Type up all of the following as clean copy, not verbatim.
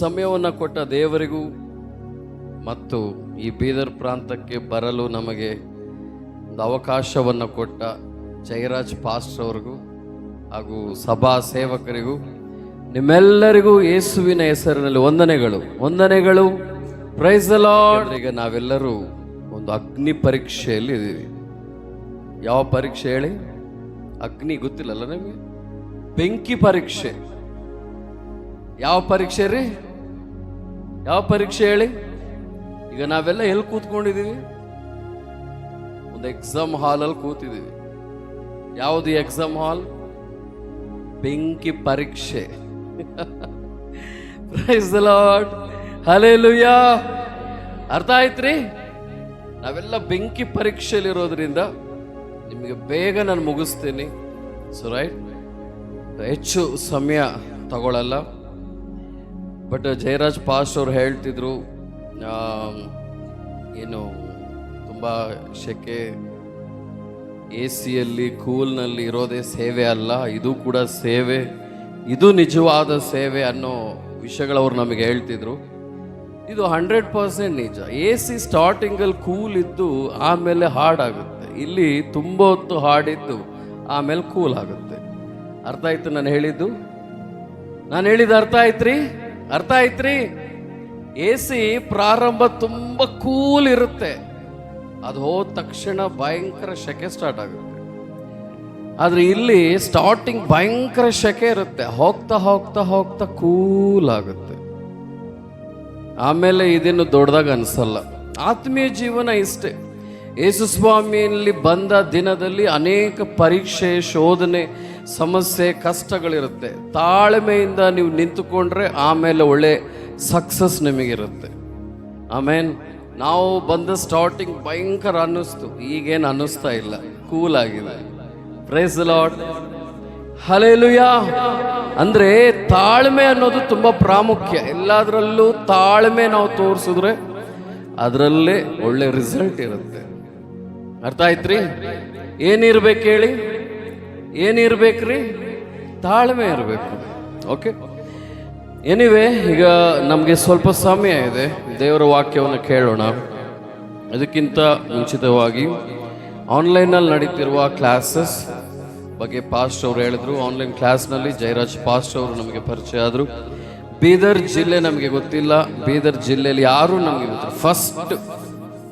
ಸಮಯವನ್ನು ಕೊಟ್ಟ ದೇವರಿಗೂ ಮತ್ತು ಈ ಬೀದರ್ ಪ್ರಾಂತಕ್ಕೆ ಬರಲು ನಮಗೆ ಒಂದು ಅವಕಾಶವನ್ನು ಕೊಟ್ಟ ಜಯರಾಜ್ ಪಾಸ್ಟರ್ ಅವ್ರಿಗೂ ಹಾಗೂ ಸಭಾ ಸೇವಕರಿಗೂ ನಿಮ್ಮೆಲ್ಲರಿಗೂ ಯೇಸುವಿನ ಹೆಸರಿನಲ್ಲಿ ವಂದನೆಗಳು. Praise the Lord. ಈಗ ನಾವೆಲ್ಲರೂ ಒಂದು ಅಗ್ನಿ ಪರೀಕ್ಷೆಯಲ್ಲಿ ಇದ್ದೀವಿ. ಯಾವ ಪರೀಕ್ಷೆ ಹೇಳಿ? ಅಗ್ನಿ ಗೊತ್ತಿಲ್ಲಲ್ಲ ನಿಮಗೆ? ಬೆಂಕಿ ಪರೀಕ್ಷೆ. ಯಾವ ಪರೀಕ್ಷೆ ರೀ? ಯಾವ ಪರೀಕ್ಷೆ ಹೇಳಿ? ಈಗ ನಾವೆಲ್ಲ ಎಲ್ಲಿ ಕೂತ್ಕೊಂಡಿದ್ದೀವಿ? ಒಂದು ಎಕ್ಸಾಮ್ ಹಾಲಲ್ಲಿ ಕೂತಿದ್ದೀವಿ. ಯಾವುದು ಎಕ್ಸಾಮ್ ಹಾಲ್? ಬೆಂಕಿ ಪರೀಕ್ಷೆ. Praise the Lord. ಹಲ್ಲೆಲೂಯಾ. ಅರ್ಥ ಆಯ್ತ್ರಿ? ನಾವೆಲ್ಲ ಬೆಂಕಿ ಪರೀಕ್ಷೆಯಲ್ಲಿರೋದ್ರಿಂದ ನಿಮಗೆ ಬೇಗ ನಾನು ಮುಗಿಸ್ತೀನಿ. ಸೊ ರೈಟ್, ಹೆಚ್ಚು ಸಮಯ ತಗೊಳ್ಳಲ್ಲ. ಬಟ್ ಜಯರಾಜ್ ಪಾಸ್ಟ್ ಅವ್ರು ಹೇಳ್ತಿದ್ರು, ಏನು ತುಂಬ ಶೆಕೆ, AC-ಯಲ್ಲಿ ಕೂಲ್ನಲ್ಲಿ ಇರೋದೇ ಸೇವೆ ಅಲ್ಲ, ಇದು ಕೂಡ ಸೇವೆ, ಇದು ನಿಜವಾದ ಸೇವೆ ಅನ್ನೋ ವಿಷಯಗಳವ್ರು ನಮಗೆ ಹೇಳ್ತಿದ್ರು. ಇದು 100% ನಿಜ. AC ಸ್ಟಾರ್ಟಿಂಗಲ್ಲಿ ಕೂಲ್ ಇದ್ದು ಆಮೇಲೆ ಹಾರ್ಡ್ ಆಗುತ್ತೆ. ಇಲ್ಲಿ ತುಂಬ ಹೊತ್ತು ಹಾಡಿದ್ದು ಆಮೇಲೆ ಕೂಲ್ ಆಗುತ್ತೆ. ಅರ್ಥ ಆಯ್ತು ನಾನು ಹೇಳಿದ್ದು? ನಾನು ಹೇಳಿದ್ದು ಅರ್ಥ ಆಯ್ತ್ರಿ? AC ಪ್ರಾರಂಭ ತುಂಬ ಕೂಲ್ ಇರುತ್ತೆ, ಅದು ಹೋದ ತಕ್ಷಣ ಭಯಂಕರ ಶೆಕೆ ಸ್ಟಾರ್ಟ್ ಆಗುತ್ತೆ. ಆದರೆ ಇಲ್ಲಿ ಸ್ಟಾರ್ಟಿಂಗ್ ಭಯಂಕರ ಶೆಕೆ ಇರುತ್ತೆ, ಹೋಗ್ತಾ ಹೋಗ್ತಾ ಹೋಗ್ತಾ ಕೂಲ್ ಆಗುತ್ತೆ, ಆಮೇಲೆ ಇದೇನು ದೊಡ್ಡದಾಗ ಅನಿಸಲ್ಲ. ಆತ್ಮೀಯ ಜೀವನ ಇಷ್ಟೇ. ಯೇಸು ಸ್ವಾಮಿಯಲ್ಲಿ ಬಂದ ದಿನದಲ್ಲಿ ಅನೇಕ ಪರೀಕ್ಷೆ, ಶೋಧನೆ, ಸಮಸ್ಯೆ, ಕಷ್ಟಗಳಿರುತ್ತೆ. ತಾಳ್ಮೆಯಿಂದ ನೀವು ನಿಂತುಕೊಂಡ್ರೆ ಆಮೇಲೆ ಒಳ್ಳೆ ಸಕ್ಸಸ್ ನಿಮಗಿರುತ್ತೆ. ಆಮೇನ್. ನಾವು ಬಂದ ಸ್ಟಾರ್ಟಿಂಗ್ ಭಯಂಕರ ಅನ್ನಿಸ್ತು, ಈಗೇನು ಅನ್ನಿಸ್ತಾ ಇಲ್ಲ, ಕೂಲ್ ಆಗಿದೆ. Praise the Lord. ಹಲ್ಲೆಲೂಯಾ. ಅಂದ್ರೆ ತಾಳ್ಮೆ ಅನ್ನೋದು ತುಂಬಾ ಪ್ರಾಮುಖ್ಯ. ಎಲ್ಲದರಲ್ಲೂ ತಾಳ್ಮೆ ನಾವು ತೋರಿಸಿದ್ರೆ ಅದರಲ್ಲೇ ಒಳ್ಳೆ ರಿಸಲ್ಟ್ ಇರುತ್ತೆ. ಅರ್ಥ ಆಯ್ತ್ರಿ? ಏನಿರ್ಬೇಕು ಹೇಳಿ? ಏನಿರ್ಬೇಕ್ರಿ? ತಾಳ್ಮೆ ಇರಬೇಕು. ಓಕೆ, ಎನಿವೆ, ಈಗ ನಮಗೆ ಸ್ವಲ್ಪ ಸಮಯ ಇದೆ, ದೇವರ ವಾಕ್ಯವನ್ನು ಕೇಳೋಣ. ಅದಕ್ಕಿಂತ ಮುಂಚಿತವಾಗಿ ಆನ್ಲೈನಲ್ಲಿ ನಡೀತಿರುವ ಕ್ಲಾಸಸ್ ಬಗ್ಗೆ ಪಾಸ್ಟ್ ಅವರು ಹೇಳಿದ್ರು. ಆನ್ಲೈನ್ ಕ್ಲಾಸ್ನಲ್ಲಿ ಜಯರಾಜ್ ಪಾಸ್ಟ್ ಅವರು ನಮಗೆ ಪರಿಚಯ ಆದರು. ಬೀದರ್ ಜಿಲ್ಲೆ ನಮಗೆ ಗೊತ್ತಿಲ್ಲ, ಬೀದರ್ ಜಿಲ್ಲೆಯಲ್ಲಿ ಯಾರು ನಮಗೆ ಗೊತ್ತಿಲ್ಲ. ಫಸ್ಟ್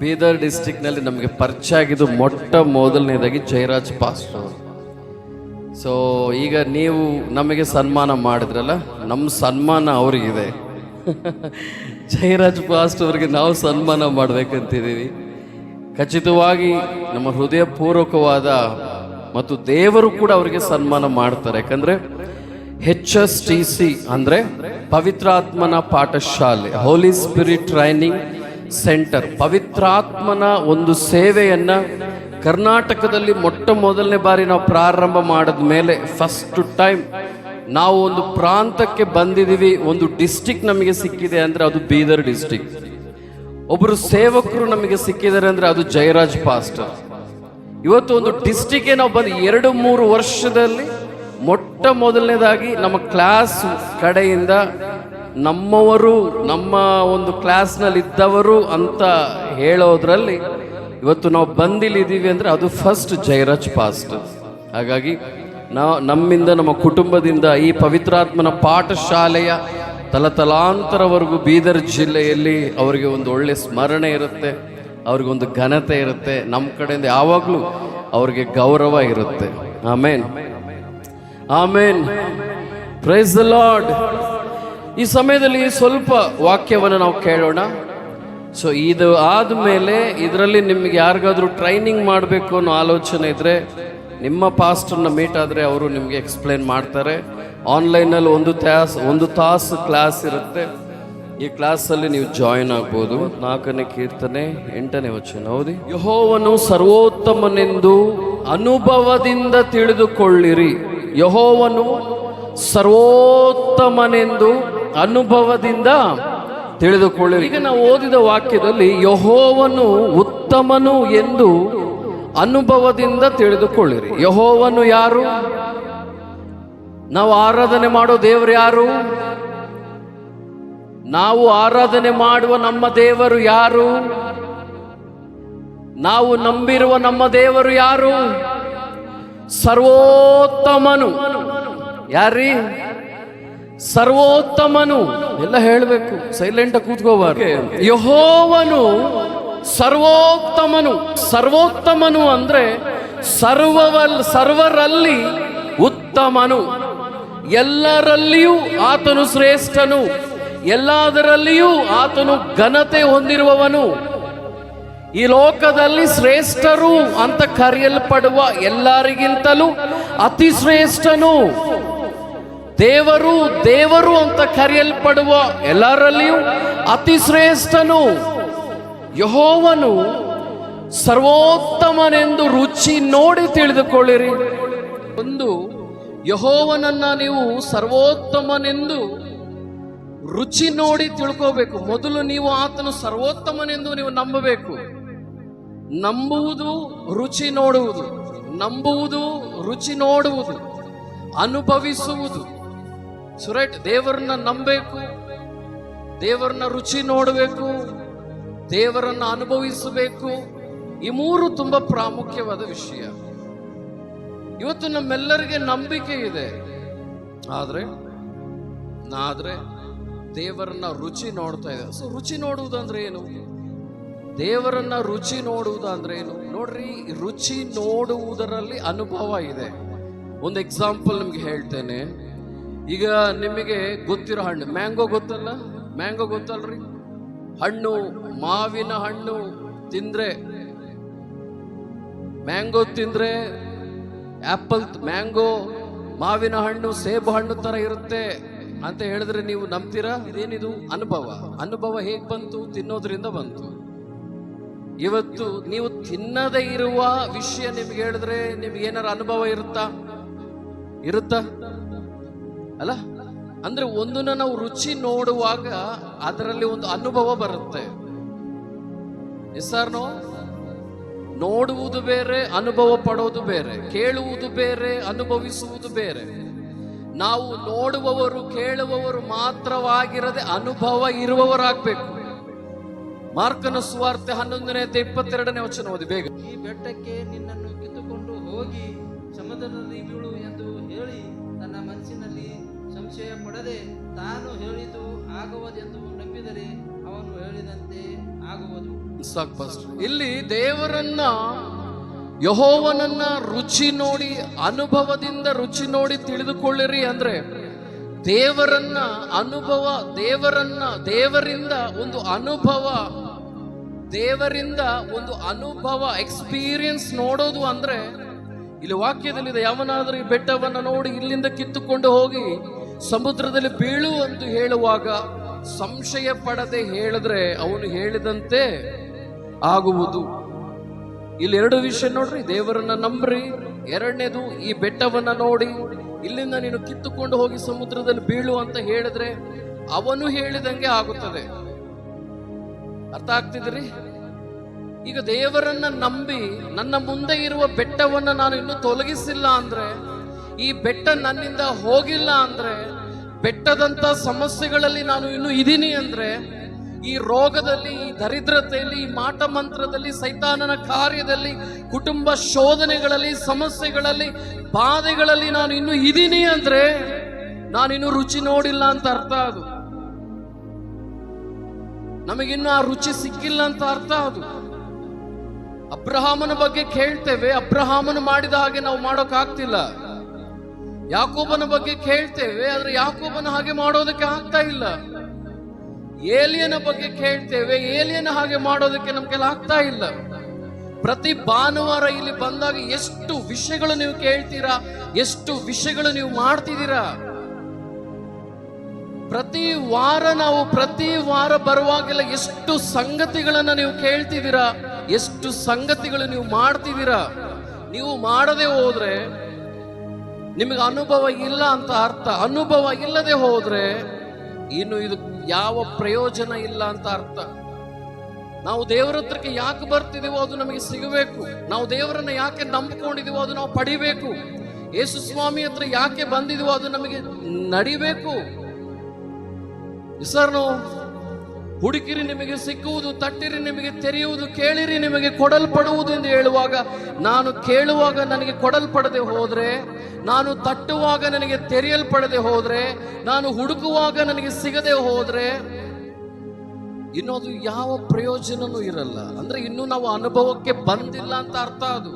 ಬೀದರ್ ಡಿಸ್ಟಿಕ್ನಲ್ಲಿ ನಮಗೆ ಪರಿಚಯ ಆಗಿದ್ದು ಮೊಟ್ಟ ಮೊದಲನೇದಾಗಿ ಜಯರಾಜ್ ಪಾಸ್ಟ್ ಅವರು. ಸೊ ಈಗ ನೀವು ನಮಗೆ ಸನ್ಮಾನ ಮಾಡಿದ್ರಲ್ಲ, ನಮ್ಮ ಸನ್ಮಾನ ಅವರಿಗಿದೆ. ಜಯರಾಜ್ ಪಾಸ್ಟ್ ಅವರಿಗೆ ನಾವು ಸನ್ಮಾನ ಮಾಡಬೇಕಂತಿದ್ದೀವಿ. ಖಚಿತವಾಗಿ ನಮ್ಮ ಹೃದಯಪೂರ್ವಕವಾದ ಮತ್ತು ದೇವರು ಕೂಡ ಅವರಿಗೆ ಸನ್ಮಾನ ಮಾಡ್ತಾರೆ. ಯಾಕಂದ್ರೆ HSTC ಅಂದ್ರೆ ಪವಿತ್ರಾತ್ಮನ ಪಾಠಶಾಲೆ, ಹೋಲಿ ಸ್ಪಿರಿಟ್ ಟ್ರೈನಿಂಗ್ ಸೆಂಟರ್, ಪವಿತ್ರಾತ್ಮನ ಒಂದು ಸೇವೆಯನ್ನ ಕರ್ನಾಟಕದಲ್ಲಿ ಮೊಟ್ಟ ಮೊದಲನೇ ಬಾರಿ ನಾವು ಪ್ರಾರಂಭ ಮಾಡಿದ ಮೇಲೆ ಫಸ್ಟ್ ಟೈಮ್ ನಾವು ಒಂದು ಪ್ರಾಂತಕ್ಕೆ ಬಂದಿದ್ದೀವಿ. ಒಂದು ಡಿಸ್ಟಿಕ್ ನಮಗೆ ಸಿಕ್ಕಿದೆ ಅಂದ್ರೆ ಅದು ಬೀದರ್ ಡಿಸ್ಟಿಕ್. ಒಬ್ಬರು ಸೇವಕರು ನಮಗೆ ಸಿಕ್ಕಿದ್ದಾರೆ ಅಂದ್ರೆ ಅದು ಜಯರಾಜ್ ಪಾಸ್ಟರ್. ಇವತ್ತು ಒಂದು ಡಿಸ್ಟಿಕ್ಗೆ ನಾವು ಬಂದು 2-3 ವರ್ಷದಲ್ಲಿ ಮೊಟ್ಟ ಮೊದಲನೇದಾಗಿ ನಮ್ಮ ಕ್ಲಾಸ್ ಕಡೆಯಿಂದ ನಮ್ಮವರು, ನಮ್ಮ ಒಂದು ಕ್ಲಾಸ್ನಲ್ಲಿ ಇದ್ದವರು ಅಂತ ಹೇಳೋದ್ರಲ್ಲಿ ಇವತ್ತು ನಾವು ಬಂದಿಲ್ಲಿದ್ದೀವಿ ಅಂದರೆ ಅದು ಫಸ್ಟ್ ಜಯರಾಜ್ ಪಾಸ್ಟರ್. ಹಾಗಾಗಿ ನಮ್ಮಿಂದ, ನಮ್ಮ ಕುಟುಂಬದಿಂದ ಈ ಪವಿತ್ರಾತ್ಮನ ಪಾಠಶಾಲೆಯ ತಲತಲಾಂತರವರೆಗೂ ಬೀದರ್ ಜಿಲ್ಲೆಯಲ್ಲಿ ಅವರಿಗೆ ಒಂದು ಒಳ್ಳೆ ಸ್ಮರಣೆ ಇರುತ್ತೆ, ಅವ್ರಿಗೊಂದು ಘನತೆ ಇರುತ್ತೆ. ನಮ್ಮ ಕಡೆಯಿಂದ ಯಾವಾಗಲೂ ಅವ್ರಿಗೆ ಗೌರವ ಇರುತ್ತೆ. Amen, amen. Praise the lord. ಈ ಸಮಯದಲ್ಲಿ ಸ್ವಲ್ಪ ವಾಕ್ಯವನ್ನು ನಾವು ಕೇಳೋಣ. ಸೊ ಇದು ಆದಮೇಲೆ ಇದರಲ್ಲಿ ನಿಮಗೆ ಯಾರಿಗಾದ್ರೂ ಟ್ರೈನಿಂಗ್ ಮಾಡಬೇಕು ಅನ್ನೋ ಆಲೋಚನೆ ಇದ್ದರೆ ನಿಮ್ಮ ಪಾಸ್ಟರ್ನ ಮೀಟ್ ಆದರೆ ಅವರು ನಿಮಗೆ ಎಕ್ಸ್ಪ್ಲೇನ್ ಮಾಡ್ತಾರೆ. ಆನ್ಲೈನಲ್ಲಿ ಒಂದು ತಾಸು ಕ್ಲಾಸ್ ಇರುತ್ತೆ. ಈ ಕ್ಲಾಸಲ್ಲಿ ನೀವು ಜಾಯಿನ್ ಆಗ್ಬೋದು. 4ನೇ ಕೀರ್ತನೆ 8ನೇ ವಚನ ಓದಿ. ಯೆಹೋವನು ಸರ್ವೋತ್ತಮನೆಂದು ಅನುಭವದಿಂದ ತಿಳಿದುಕೊಳ್ಳಿರಿ. ಯೆಹೋವನು ಸರ್ವೋತ್ತಮನೆಂದು ಅನುಭವದಿಂದ ತಿಳಿದುಕೊಳ್ಳಿರಿ. ಈಗ ನಾವು ಓದಿದ ವಾಕ್ಯದಲ್ಲಿ ಯೆಹೋವನು ಉತ್ತಮನು ಎಂದು ಅನುಭವದಿಂದ ತಿಳಿದುಕೊಳ್ಳಿರಿ. ಯೆಹೋವನು ಯಾರು? ನಾವು ಆರಾಧನೆ ಮಾಡೋ ದೇವರು ಯಾರು? ನಾವು ಆರಾಧನೆ ಮಾಡುವ ನಮ್ಮ ದೇವರು ಯಾರು? ನಾವು ನಂಬಿರುವ ನಮ್ಮ ದೇವರು ಯಾರು? ಸರ್ವೋತ್ತಮನು. ಯಾರೀ? ಸರ್ವೋತ್ತಮನು. ಎಲ್ಲ ಹೇಳಬೇಕು, ಸೈಲೆಂಟ್ ಕೂತ್ಕೋಬಾರ್ದು. ಯೆಹೋವನು ಸರ್ವೋತ್ತಮನು. ಸರ್ವೋತ್ತಮನು ಅಂದ್ರೆ ಸರ್ವರಲ್ಲಿ ಉತ್ತಮನು. ಎಲ್ಲರಲ್ಲಿಯೂ ಆತನು ಶ್ರೇಷ್ಠನು. ಎಲ್ಲದರಲ್ಲಿಯೂ ಆತನು ಘನತೆ ಹೊಂದಿರುವವನು. ಈ ಲೋಕದಲ್ಲಿ ಶ್ರೇಷ್ಠರು ಅಂತ ಕರೆಯಲ್ಪಡುವ ಎಲ್ಲರಿಗಿಂತಲೂ ಅತಿ ಶ್ರೇಷ್ಠನು. ದೇವರು ಅಂತ ಕರೆಯಲ್ಪಡುವ ಎಲ್ಲರಲ್ಲಿಯೂ ಅತಿ ಶ್ರೇಷ್ಠನು. ಯೆಹೋವನು ಸರ್ವೋತ್ತಮನೆಂದು ರುಚಿ ನೋಡಿ ತಿಳಿದುಕೊಳ್ಳಿರಿ. ಒಂದು, ಯೆಹೋವನನ್ನ ನೀವು ಸರ್ವೋತ್ತಮನೆಂದು ರುಚಿ ನೋಡಿ ತಿಳ್ಕೋಬೇಕು. ಮೊದಲು ನೀವು ಆತನು ಸರ್ವೋತ್ತಮನೆಂದು ನೀವು ನಂಬಬೇಕು. ನಂಬುವುದು ರುಚಿ ನೋಡುವುದು, ನಂಬುವುದು ರುಚಿ ನೋಡುವುದು, ಅನುಭವಿಸುವುದು. ರೈಟ್? ದೇವರನ್ನ ನಂಬಬೇಕು, ದೇವರನ್ನ ರುಚಿ ನೋಡಬೇಕು, ದೇವರನ್ನ ಅನುಭವಿಸಬೇಕು. ಈ ಮೂರು ತುಂಬಾ ಪ್ರಾಮುಖ್ಯವಾದ ವಿಷಯ. ಇವತ್ತು ನಮ್ಮೆಲ್ಲರಿಗೆ ನಂಬಿಕೆ ಇದೆ, ಆದ್ರೆ ದೇವರನ್ನ ರುಚಿ ನೋಡ್ತಾ ಇದೆ. ಸೊ ರುಚಿ ನೋಡುವುದಂದ್ರೆ ಏನು? ದೇವರನ್ನ ರುಚಿ ನೋಡುವುದಂದ್ರೆ ಏನು? ನೋಡ್ರಿ, ರುಚಿ ನೋಡುವುದರಲ್ಲಿ ಅನುಭವ ಇದೆ. ಒಂದು ಎಕ್ಸಾಂಪಲ್ ನಿಮ್ಗೆ ಹೇಳ್ತೇನೆ. ಈಗ ನಿಮಗೆ ಗೊತ್ತಿರೋ ಹಣ್ಣು ಮ್ಯಾಂಗೋ ಗೊತ್ತಲ್ಲ? ಮ್ಯಾಂಗೋ ಗೊತ್ತಲ್ರಿ? ಹಣ್ಣು, ಮಾವಿನ ಹಣ್ಣು ತಿಂದ್ರೆ, ಮ್ಯಾಂಗೋ ತಿಂದ್ರೆ, ಆಪಲ್, ಮ್ಯಾಂಗೋ, ಮಾವಿನ ಹಣ್ಣು, ಸೇಬು ಹಣ್ಣು ತರ ಇರುತ್ತೆ ಅಂತ ಹೇಳಿದ್ರೆ ನೀವು ನಂಬ್ತೀರಾ? ಇದೇನಿದು? ಅನುಭವ ಹೇಗ್ ಬಂತು? ತಿನ್ನೋದ್ರಿಂದ ಬಂತು. ಇವತ್ತು ನೀವು ತಿನ್ನದೇ ಇರುವ ವಿಷಯ ನಿಮ್ಗೆ ಹೇಳಿದ್ರೆ ನಿಮ್ಗೆ ಏನಾರ ಅನುಭವ ಇರುತ್ತಾ ಅಲ್ಲ? ಅಂದ್ರೆ ಒಂದನ್ನ ನಾವು ರುಚಿ ನೋಡುವಾಗ ಅದರಲ್ಲಿ ಒಂದು ಅನುಭವ ಬರುತ್ತೆ. ಎಸ್ಸಾರ್ನೋ? ನೋಡುವುದು ಬೇರೆ, ಅನುಭವ ಪಡೋದು ಬೇರೆ. ಕೇಳುವುದು ಬೇರೆ, ಅನುಭವಿಸುವುದು ಬೇರೆ. ನಾವು ನೋಡುವವರು, ಕೇಳುವವರು ಮಾತ್ರವಾಗಿರದೆ ಅನುಭವ ಇರುವವರಾಗಬೇಕು. ಮಾರ್ಕನ ಸುವಾರ್ತೆ 11:22 ವಚನ ಓದಿ ಬೇಗ. ಈ ಬೆಟ್ಟಕ್ಕೆ ನಿನ್ನನ್ನು ಕಿತ್ತುಕೊಂಡು ಹೋಗಿ ಸಮುದ್ರದಲ್ಲಿ ಬೀಳು ಎಂದು ಹೇಳಿ ತನ್ನ ಮನಸ್ಸಿನಲ್ಲಿ ಸಂಶಯ ಪಡದೆ ತಾನು ಹೇಳಿದ್ದು ಆಗುವುದೆಂದು ನಂಬಿದರೆ ಅವನು ಹೇಳಿದಂತೆ ಆಗುವುದು. ಇಲ್ಲಿ ದೇವರನ್ನ, ಯೆಹೋವನನ್ನ ರುಚಿ ನೋಡಿ, ಅನುಭವದಿಂದ ರುಚಿ ನೋಡಿ ತಿಳಿದುಕೊಳ್ಳಿರಿ ಅಂದ್ರೆ ದೇವರನ್ನ ಅನುಭವ, ದೇವರಿಂದ ಒಂದು ಅನುಭವ ಎಕ್ಸ್ಪೀರಿಯನ್ಸ್ ನೋಡೋದು ಅಂದ್ರೆ ಇಲ್ಲಿ ವಾಕ್ಯದಲ್ಲಿದೆ. ಯಾವನಾದ್ರೂ ಈ ಬೆಟ್ಟವನ್ನ ನೋಡಿ ಇಲ್ಲಿಂದ ಕಿತ್ತುಕೊಂಡು ಹೋಗಿ ಸಮುದ್ರದಲ್ಲಿ ಬೀಳು ಅಂತ ಹೇಳುವಾಗ ಸಂಶಯ ಪಡದೆ ಹೇಳಿದ್ರೆ ಅವನು ಹೇಳಿದಂತೆ ಆಗುವುದು. ಇಲ್ಲಿ ಎರಡು ವಿಷಯ ನೋಡ್ರಿ. ದೇವರನ್ನ ನಂಬ್ರಿ. ಎರಡನೇದು, ಈ ಬೆಟ್ಟವನ್ನ ನೋಡಿ ಇಲ್ಲಿಂದ ನೀನು ಕಿತ್ತುಕೊಂಡು ಹೋಗಿ ಸಮುದ್ರದಲ್ಲಿ ಬೀಳು ಅಂತ ಹೇಳಿದ್ರೆ ಅವನು ಹೇಳಿದಂಗೆ ಆಗುತ್ತದೆ. ಅರ್ಥ ಆಗ್ತಿದ್ರಿ? ಈಗ ದೇವರನ್ನ ನಂಬಿ ನನ್ನ ಮುಂದೆ ಇರುವ ಬೆಟ್ಟವನ್ನ ನಾನು ಇನ್ನೂ ತೊಲಗಿಸಿಲ್ಲ ಅಂದ್ರೆ, ಈ ಬೆಟ್ಟ ನನ್ನಿಂದ ಹೋಗಿಲ್ಲ ಅಂದ್ರೆ, ಬೆಟ್ಟದಂತ ಸಮಸ್ಯೆಗಳಲ್ಲಿ ನಾನು ಇನ್ನೂ ಇದೀನಿ ಅಂದ್ರೆ, ಈ ರೋಗದಲ್ಲಿ, ಈ ದರಿದ್ರತೆಯಲ್ಲಿ, ಈ ಮಾಟ ಮಂತ್ರದಲ್ಲಿ, ಸೈತಾನನ ಕಾರ್ಯದಲ್ಲಿ, ಕುಟುಂಬ ಶೋಧನೆಗಳಲ್ಲಿ, ಸಮಸ್ಯೆಗಳಲ್ಲಿ, ಬಾಧೆಗಳಲ್ಲಿ ನಾನು ಇನ್ನೂ ಇದೀನಿ ಅಂದ್ರೆ ನಾನಿನ್ನೂ ರುಚಿ ನೋಡಿಲ್ಲ ಅಂತ ಅರ್ಥ. ಅದು ನಮಗಿನ್ನೂ ಆ ರುಚಿ ಸಿಕ್ಕಿಲ್ಲ ಅಂತ ಅರ್ಥ. ಅದು ಅಬ್ರಹಾಮನ ಬಗ್ಗೆ ಕೇಳ್ತೇವೆ, ಅಬ್ರಹಾಮನು ಮಾಡಿದ ಹಾಗೆ ನಾವು ಮಾಡೋಕ್ಕಾಗ್ತಿಲ್ಲ. ಯಾಕೋಬನ ಬಗ್ಗೆ ಕೇಳ್ತೇವೆ, ಆದ್ರೆ ಯಾಕೋಬನ ಹಾಗೆ ಮಾಡೋದಕ್ಕೆ ಆಗ್ತಾ ಇಲ್ಲ. ಏಲಿಯನ ಬಗ್ಗೆ ಕೇಳ್ತೇವೆ, ಏಲಿಯನ ಹಾಗೆ ಮಾಡೋದಕ್ಕೆ ನಮ್ಗೆಲ್ಲ ಆಗ್ತಾ ಇಲ್ಲ. ಪ್ರತಿ ಭಾನುವಾರ ಇಲ್ಲಿ ಬಂದಾಗ ಎಷ್ಟು ವಿಷಯಗಳು ನೀವು ಕೇಳ್ತೀರಾ, ಎಷ್ಟು ವಿಷಯಗಳು ನೀವು ಮಾಡ್ತಿದ್ದೀರಾ. ಪ್ರತಿ ವಾರ ಬರುವಾಗೆಲ್ಲ ಎಷ್ಟು ಸಂಗತಿಗಳನ್ನ ನೀವು ಕೇಳ್ತಿದ್ದೀರಾ, ಎಷ್ಟು ಸಂಗತಿಗಳು ನೀವು ಮಾಡ್ತಿದ್ದೀರಾ. ನೀವು ಮಾಡದೆ ಹೋದ್ರೆ ನಿಮಗೆ ಅನುಭವ ಇಲ್ಲ ಅಂತ ಅರ್ಥ. ಅನುಭವ ಇಲ್ಲದೆ ಹೋದ್ರೆ ಇನ್ನು ಇದು ಯಾವ ಪ್ರಯೋಜನ ಇಲ್ಲ ಅಂತ ಅರ್ಥ. ನಾವು ದೇವರ ಹತ್ರಕ್ಕೆ ಯಾಕೆ ಬರ್ತಿದೀವೋ ಅದು ನಮಗೆ ಸಿಗಬೇಕು. ನಾವು ದೇವರನ್ನ ಯಾಕೆ ನಂಬಿಕೊಂಡಿದೀವೋ ಅದು ನಾವು ಪಡಿಬೇಕು. ಯೇಸು ಸ್ವಾಮಿ ಹತ್ರ ಯಾಕೆ ಬಂದಿದೀವೋ ಅದು ನಮಗೆ ನಡಿಬೇಕು. ಸರ್, ಹುಡುಕಿರಿ ನಿಮಗೆ ಸಿಕ್ಕುವುದು, ತಟ್ಟಿರಿ ನಿಮಗೆ ತೆರೆಯುವುದು, ಕೇಳಿರಿ ನಿಮಗೆ ಕೊಡಲ್ಪಡುವುದು ಎಂದು ಹೇಳುವಾಗ, ನಾನು ಕೇಳುವಾಗ ನನಗೆ ಕೊಡಲ್ಪಡದೆ ಹೋದ್ರೆ, ನಾನು ತಟ್ಟುವಾಗ ನನಗೆ ತೆರೆಯಲ್ಪಡದೆ ಹೋದ್ರೆ, ನಾನು ಹುಡುಕುವಾಗ ನನಗೆ ಸಿಗದೆ ಹೋದ್ರೆ ಇನ್ನು ಅದು ಯಾವ ಪ್ರಯೋಜನನೂ ಇರಲ್ಲ. ಅಂದ್ರೆ ಇನ್ನು ನಾವು ಅನುಭವಕ್ಕೆ ಬಂದಿಲ್ಲ ಅಂತ ಅರ್ಥ. ಅದು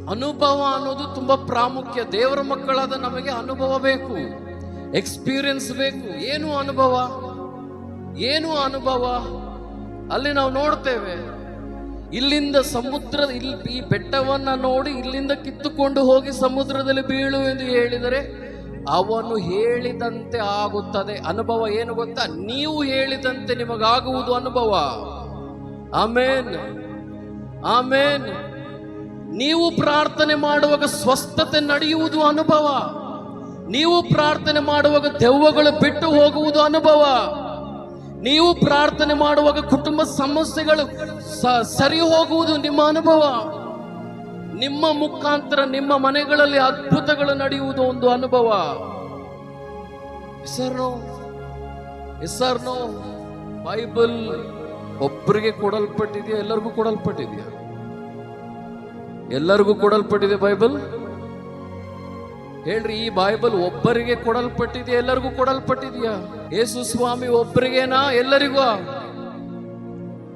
ಅನುಭವ ಅನ್ನೋದು ತುಂಬಾ ಪ್ರಾಮುಖ್ಯ. ದೇವರ ಮಕ್ಕಳಾದ ನಮಗೆ ಅನುಭವ ಬೇಕು, ಎಕ್ಸ್ಪೀರಿಯನ್ಸ್ ಬೇಕು. ಏನು ಅನುಭವ? ಏನು ಅನುಭವ? ಅಲ್ಲಿ ನಾವು ನೋಡ್ತೇವೆ, ಇಲ್ಲಿಂದ ಸಮುದ್ರ, ಈ ಬೆಟ್ಟವನ್ನ ನೋಡಿ ಇಲ್ಲಿಂದ ಕಿತ್ತುಕೊಂಡು ಹೋಗಿ ಸಮುದ್ರದಲ್ಲಿ ಬೀಳು ಎಂದು ಹೇಳಿದರೆ ಅವನು ಹೇಳಿದಂತೆ ಆಗುತ್ತದೆ. ಅನುಭವ ಏನು ಗೊತ್ತಾ? ನೀವು ಹೇಳಿದಂತೆ ನಿಮಗಾಗುವುದು ಅನುಭವ. ಆಮೇನ್, ಆಮೇನ್. ನೀವು ಪ್ರಾರ್ಥನೆ ಮಾಡುವಾಗ ಸ್ವಸ್ಥತೆ ನಡೆಯುವುದು ಅನುಭವ. ನೀವು ಪ್ರಾರ್ಥನೆ ಮಾಡುವಾಗ ದೆವ್ವಗಳು ಬಿಟ್ಟು ಹೋಗುವುದು ಅನುಭವ. ನೀವು ಪ್ರಾರ್ಥನೆ ಮಾಡುವಾಗ ಕುಟುಂಬ ಸಮಸ್ಯೆಗಳು ಸರಿ ಹೋಗುವುದು ನಿಮ್ಮ ಅನುಭವ. ನಿಮ್ಮ ಮುಖಾಂತರ ನಿಮ್ಮ ಮನೆಗಳಲ್ಲಿ ಅದ್ಭುತಗಳು ನಡೆಯುವುದು ಒಂದು ಅನುಭವ. ಹೆಸರ್ನೋ ಬೈಬಲ್ ಒಬ್ಬರಿಗೆ ಕೊಡಲ್ಪಟ್ಟಿದೆಯಾ? ಎಲ್ಲರಿಗೂ ಕೊಡಲ್ಪಟ್ಟಿದೆಯಾ? ಎಲ್ಲರಿಗೂ ಕೊಡಲ್ಪಟ್ಟಿದೆ ಬೈಬಲ್? ಹೇಳ್ರಿ, ಈ ಬೈಬಲ್ ಒಬ್ಬರಿಗೆ ಕೊಡಲ್ಪಟ್ಟಿದೆಯಾ? ಎಲ್ಲರಿಗೂ ಕೊಡಲ್ಪಟ್ಟಿದೆಯಾ? ಯೇಸು ಸ್ವಾಮಿ ಒಬ್ಬರಿಗೇನಾ? ಎಲ್ಲರಿಗೂ?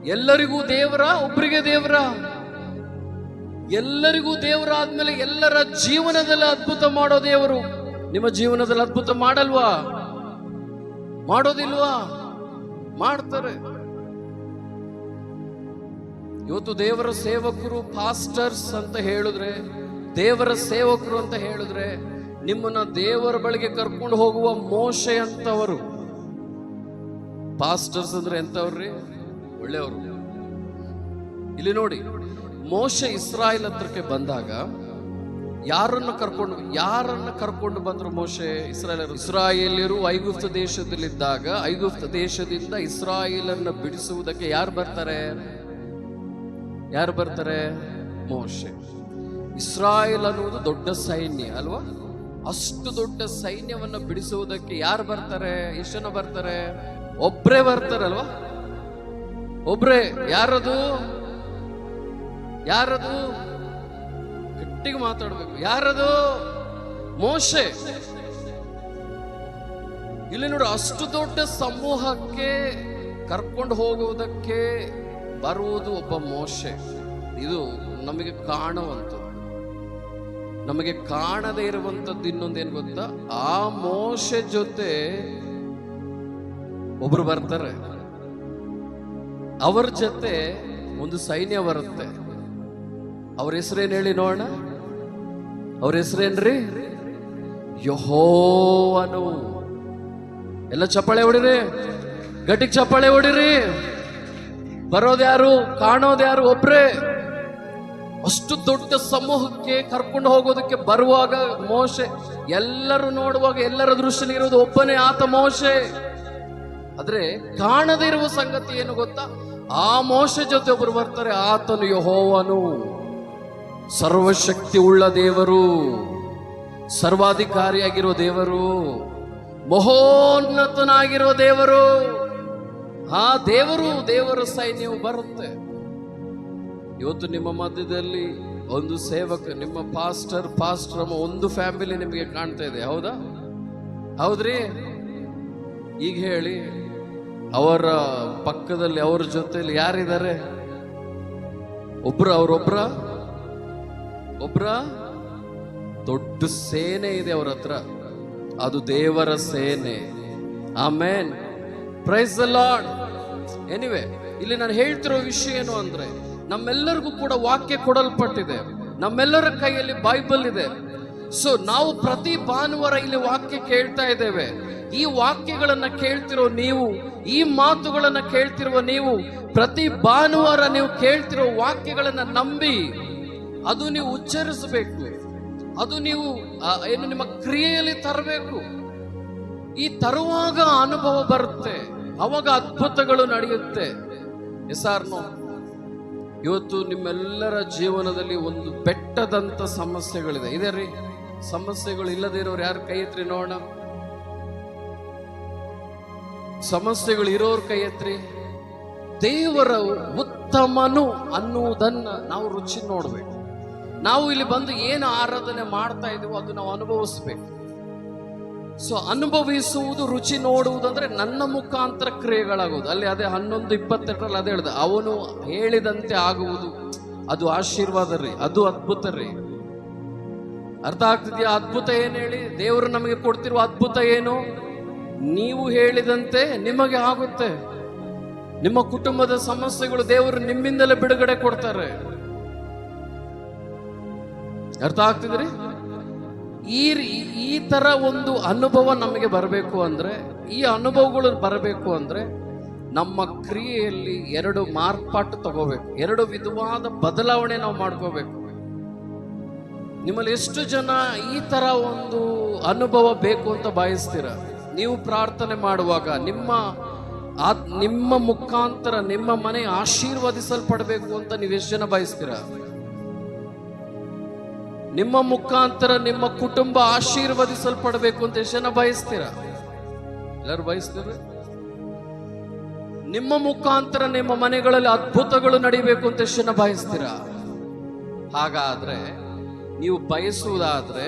ಎಲ್ಲರಿಗೂ ದೇವರ? ಒಬ್ಬರಿಗೆ ದೇವರ? ಎಲ್ಲರಿಗೂ ದೇವರಾದ್ಮೇಲೆ ಎಲ್ಲರ ಜೀವನದಲ್ಲಿ ಅದ್ಭುತ ಮಾಡೋ ದೇವರು ನಿಮ್ಮ ಜೀವನದಲ್ಲಿ ಅದ್ಭುತ ಮಾಡಲ್ವಾ? ಮಾಡೋದಿಲ್ವಾ? ಮಾಡ್ತಾರೆ. ಇವತ್ತು ದೇವರ ಸೇವಕರು, ಪಾಸ್ಟರ್ಸ್ ಅಂತ ಹೇಳಿದ್ರೆ, ದೇವರ ಸೇವಕರು ಅಂತ ಹೇಳಿದ್ರೆ ನಿಮ್ಮನ್ನ ದೇವರ ಬಳಿಗೆ ಕರ್ಕೊಂಡು ಹೋಗುವ ಮೋಶೆ ಅಂತವರು. ಪಾಸ್ಟರ್ಸ್ ಅಂದ್ರೆ ಎಂತವ್ರಿ? ಒಳ್ಳೆಯವರು. ಇಲ್ಲಿ ನೋಡಿ, ಮೋಶೆ ಇಸ್ರಾಯೇಲ್ ಹತ್ರಕ್ಕೆ ಬಂದಾಗ ಯಾರನ್ನ ಕರ್ಕೊಂಡು ಬಂದ್ರು? ಮೋಶೆ ಇಸ್ರಾಯೇಲ್ಯರು ಐಗುಪ್ತ ದೇಶದಲ್ಲಿದ್ದಾಗ, ಐಗುಪ್ತ ದೇಶದಿಂದ ಇಸ್ರಾಯೇಲನ್ನ ಬಿಡಿಸುವುದಕ್ಕೆ ಯಾರು ಬರ್ತಾರೆ? ಮೋಶೆ. ಇಸ್ರಾಯೇಲ್ ಅನ್ನುವುದು ದೊಡ್ಡ ಸೈನ್ಯ ಅಲ್ವಾ? ಅಷ್ಟು ದೊಡ್ಡ ಸೈನ್ಯವನ್ನ ಬಿಡಿಸುವುದಕ್ಕೆ ಯಾರು ಬರ್ತಾರೆ? ಎಷ್ಟು ಜನ ಬರ್ತಾರೆ? ಒಬ್ರೇ ಬರ್ತಾರಲ್ವಾ? ಒಬ್ರೇ. ಯಾರದು? ಗಟ್ಟಿಗೆ ಮಾತಾಡ್ಬೇಕು. ಯಾರದು? ಮೋಶೆ. ಇಲ್ಲಿ ನೋಡಿ, ಅಷ್ಟು ದೊಡ್ಡ ಸಮೂಹಕ್ಕೆ ಕರ್ಕೊಂಡು ಹೋಗುವುದಕ್ಕೆ ಬರುವುದು ಒಬ್ಬ ಮೋಶೆ. ಇದು ನಮಗೆ ಕಾಣುವಂಥದ್ದು. ನಮಗೆ ಕಾಣದೇ ಇರುವಂಥದ್ದು ಇನ್ನೊಂದೇನು ಗೊತ್ತಾ? ಆ ಮೋಶೆ ಜೊತೆ ಒಬ್ರು ಬರ್ತಾರೆ, ಅವರ ಜೊತೆ ಒಂದು ಸೈನ್ಯ ಬರುತ್ತೆ. ಅವ್ರ ಹೆಸರೇನು ಹೇಳಿ ನೋಡೋಣ? ಅವ್ರ ಹೆಸರೇನ್ರಿ? ಯೆಹೋವನು. ಎಲ್ಲ ಚಪ್ಪಾಳೆ ಹೊಡಿರಿ, ಗಟ್ಟಿಗೆ ಚಪ್ಪಾಳೆ ಹೊಡಿರಿ. ಬರೋದ್ಯಾರು? ಕಾಣೋದ್ಯಾರು? ಒಬ್ರೇ. ಅಷ್ಟು ದೊಡ್ಡ ಸಮೂಹಕ್ಕೆ ಕರ್ಕೊಂಡು ಹೋಗೋದಕ್ಕೆ ಬರುವಾಗ ಮೋಶೆ, ಎಲ್ಲರೂ ನೋಡುವಾಗ ಎಲ್ಲರ ದೃಷ್ಟಿಯಲ್ಲಿ ಇರೋದು ಒಬ್ಬನೇ, ಆತ ಮೋಶೆ. ಆದ್ರೆ ಕಾಣದೇ ಇರುವ ಸಂಗತಿ ಏನು ಗೊತ್ತಾ? ಆ ಮೋಶೆ ಜೊತೆ ಒಬ್ಬರು ಬರ್ತಾರೆ, ಆತನು ಯೆಹೋವನು, ಸರ್ವಶಕ್ತಿ ಉಳ್ಳ ದೇವರು, ಸರ್ವಾಧಿಕಾರಿಯಾಗಿರೋ ದೇವರು, ಮಹೋನ್ನತನಾಗಿರೋ ದೇವರು. ಆ ದೇವರ ಸೈನ್ಯವು ಬರುತ್ತೆ. ಇವತ್ತು ನಿಮ್ಮ ಮಧ್ಯದಲ್ಲಿ ಒಂದು ಸೇವಕ, ನಿಮ್ಮ ಪಾಸ್ಟರ್ ಅಮ್ಮ, ಒಂದು ಫ್ಯಾಮಿಲಿ ನಿಮಗೆ ಕಾಣ್ತಾ ಇದೆ. ಹೌದಾ? ಹೌದ್ರಿ? ಈಗ ಹೇಳಿ, ಅವರ ಪಕ್ಕದಲ್ಲಿ, ಅವರ ಜೊತೆಲಿ ಯಾರಿದ್ದಾರೆ? ಅವರೊಬ್ರ ದೊಡ್ಡ ಸೇನೆ ಇದೆ ಅವರ ಹತ್ರ. ಅದು ದೇವರ ಸೇನೆ. Amen, praise the lord. Anyway, ಇಲ್ಲಿ ನಾನು ಹೇಳ್ತಿರೋ ವಿಷಯ ಏನು ಅಂದ್ರೆ, ನಮ್ಮೆಲ್ಲರಿಗೂ ಕೂಡ ವಾಕ್ಯ ಕೊಡಲ್ಪಟ್ಟಿದೆ. ನಮ್ಮೆಲ್ಲರ ಕೈಯಲ್ಲಿ ಬೈಬಲ್ ಇದೆ. ಸೊ ನಾವು ಪ್ರತಿ ಭಾನುವಾರ ಇಲ್ಲಿ ವಾಕ್ಯ ಕೇಳ್ತಾ ಇದ್ದೇವೆ. ಈ ವಾಕ್ಯಗಳನ್ನ ಕೇಳ್ತಿರೋ ನೀವು, ಈ ಮಾತುಗಳನ್ನ ಕೇಳ್ತಿರುವ ನೀವು, ಪ್ರತಿ ಭಾನುವಾರ ನೀವು ಕೇಳ್ತಿರೋ ವಾಕ್ಯಗಳನ್ನ ನಂಬಿ ಅದು ನೀವು ಉಚ್ಚರಿಸಬೇಕು. ಅದು ನೀವು ಏನು ನಿಮ್ಮ ಕ್ರಿಯೆಯಲ್ಲಿ ತರಬೇಕು. ಈ ತರುವಾಗ ಅನುಭವ ಬರುತ್ತೆ, ಅವಾಗ ಅದ್ಭುತಗಳು ನಡೆಯುತ್ತೆ. ಎಸಾರ್ನೋ, ಇವತ್ತು ನಿಮ್ಮೆಲ್ಲರ ಜೀವನದಲ್ಲಿ ಒಂದು ಬೆಟ್ಟದಂತ ಸಮಸ್ಯೆಗಳಿದೆ. ಇದೆ ರೀ? ಸಮಸ್ಯೆಗಳು ಇಲ್ಲದೆ ಇರೋರು ಯಾರು? ಕೈ ಎತ್ರಿ ನೋಡೋಣ. ಸಮಸ್ಯೆಗಳು ಇರೋರ್ ಕೈ ಎತ್ರಿ. ದೇವರ ಉತ್ತಮನು ಅನ್ನುವುದನ್ನ ನಾವು ರುಚಿ ನೋಡ್ಬೇಕು. ನಾವು ಇಲ್ಲಿ ಬಂದು ಏನು ಆರಾಧನೆ ಮಾಡ್ತಾ ಇದೀವೋ ಅದು ನಾವು ಅನುಭವಿಸ್ಬೇಕು. ಸೊ ಅನುಭವಿಸುವುದು, ರುಚಿ ನೋಡುವುದಂದ್ರೆ ನನ್ನ ಮುಖಾಂತರ ಕ್ರಿಯೆಗಳಾಗುವುದು. ಅಲ್ಲಿ ಅದೇ 11:22 ಅದೇ ಹೇಳಿದ, ಅವನು ಹೇಳಿದಂತೆ ಆಗುವುದು. ಅದು ಆಶೀರ್ವಾದ ರೀ, ಅದು ಅದ್ಭುತ ರೀ. ಅರ್ಥ ಆಗ್ತಿದ್ಯಾ? ಅದ್ಭುತ ಏನು ಹೇಳಿ? ದೇವರು ನಮಗೆ ಕೊಡ್ತಿರುವ ಅದ್ಭುತ ಏನು? ನೀವು ಹೇಳಿದಂತೆ ನಿಮಗೆ ಆಗುತ್ತೆ. ನಿಮ್ಮ ಕುಟುಂಬದ ಸಮಸ್ಯೆಗಳು ದೇವರು ನಿಮ್ಮಿಂದಲೇ ಬಿಡುಗಡೆ ಕೊಡ್ತಾರೆ. ಅರ್ಥ ಆಗ್ತಿದ್ರಿ? ಈ ತರ ಒಂದು ಅನುಭವ ನಮಗೆ ಬರಬೇಕು ಅಂದ್ರೆ, ಈ ಅನುಭವಗಳು ಬರಬೇಕು ಅಂದ್ರೆ ನಮ್ಮ ಕ್ರಿಯೆಯಲ್ಲಿ 2 ಮಾರ್ಪಾಟು ತಗೋಬೇಕು, 2 ವಿಧವಾದ ಬದಲಾವಣೆ ನಾವು ಮಾಡ್ಕೋಬೇಕು. ನಿಮ್ಮಲ್ಲಿ ಎಷ್ಟು ಜನ ಈ ತರ ಒಂದು ಅನುಭವ ಬೇಕು ಅಂತ ಬಯಸ್ತೀರ? ನೀವು ಪ್ರಾರ್ಥನೆ ಮಾಡುವಾಗ ನಿಮ್ಮ ಮುಖಾಂತರ ನಿಮ್ಮ ಮನೆ ಆಶೀರ್ವದಿಸಲ್ಪಡಬೇಕು ಅಂತ ನೀವು ಎಷ್ಟು ಜನ ಬಯಸ್ತೀರ? ನಿಮ್ಮ ಮುಖಾಂತರ ನಿಮ್ಮ ಕುಟುಂಬ ಆಶೀರ್ವದಿಸಲ್ಪಡಬೇಕು ಅಂತ ಎಷ್ಟು ಜನ ಬಯಸ್ತೀರ? ಎಲ್ಲರೂ ಬಯಸ್ತೀರ? ನಿಮ್ಮ ಮುಖಾಂತರ ನಿಮ್ಮ ಮನೆಗಳಲ್ಲಿ ಅದ್ಭುತಗಳು ನಡೀಬೇಕು ಅಂತ ಎಷ್ಟು ಜನ ಬಯಸ್ತೀರ? ಹಾಗಾದ್ರೆ ನೀವು ಬಯಸುವುದಾದ್ರೆ,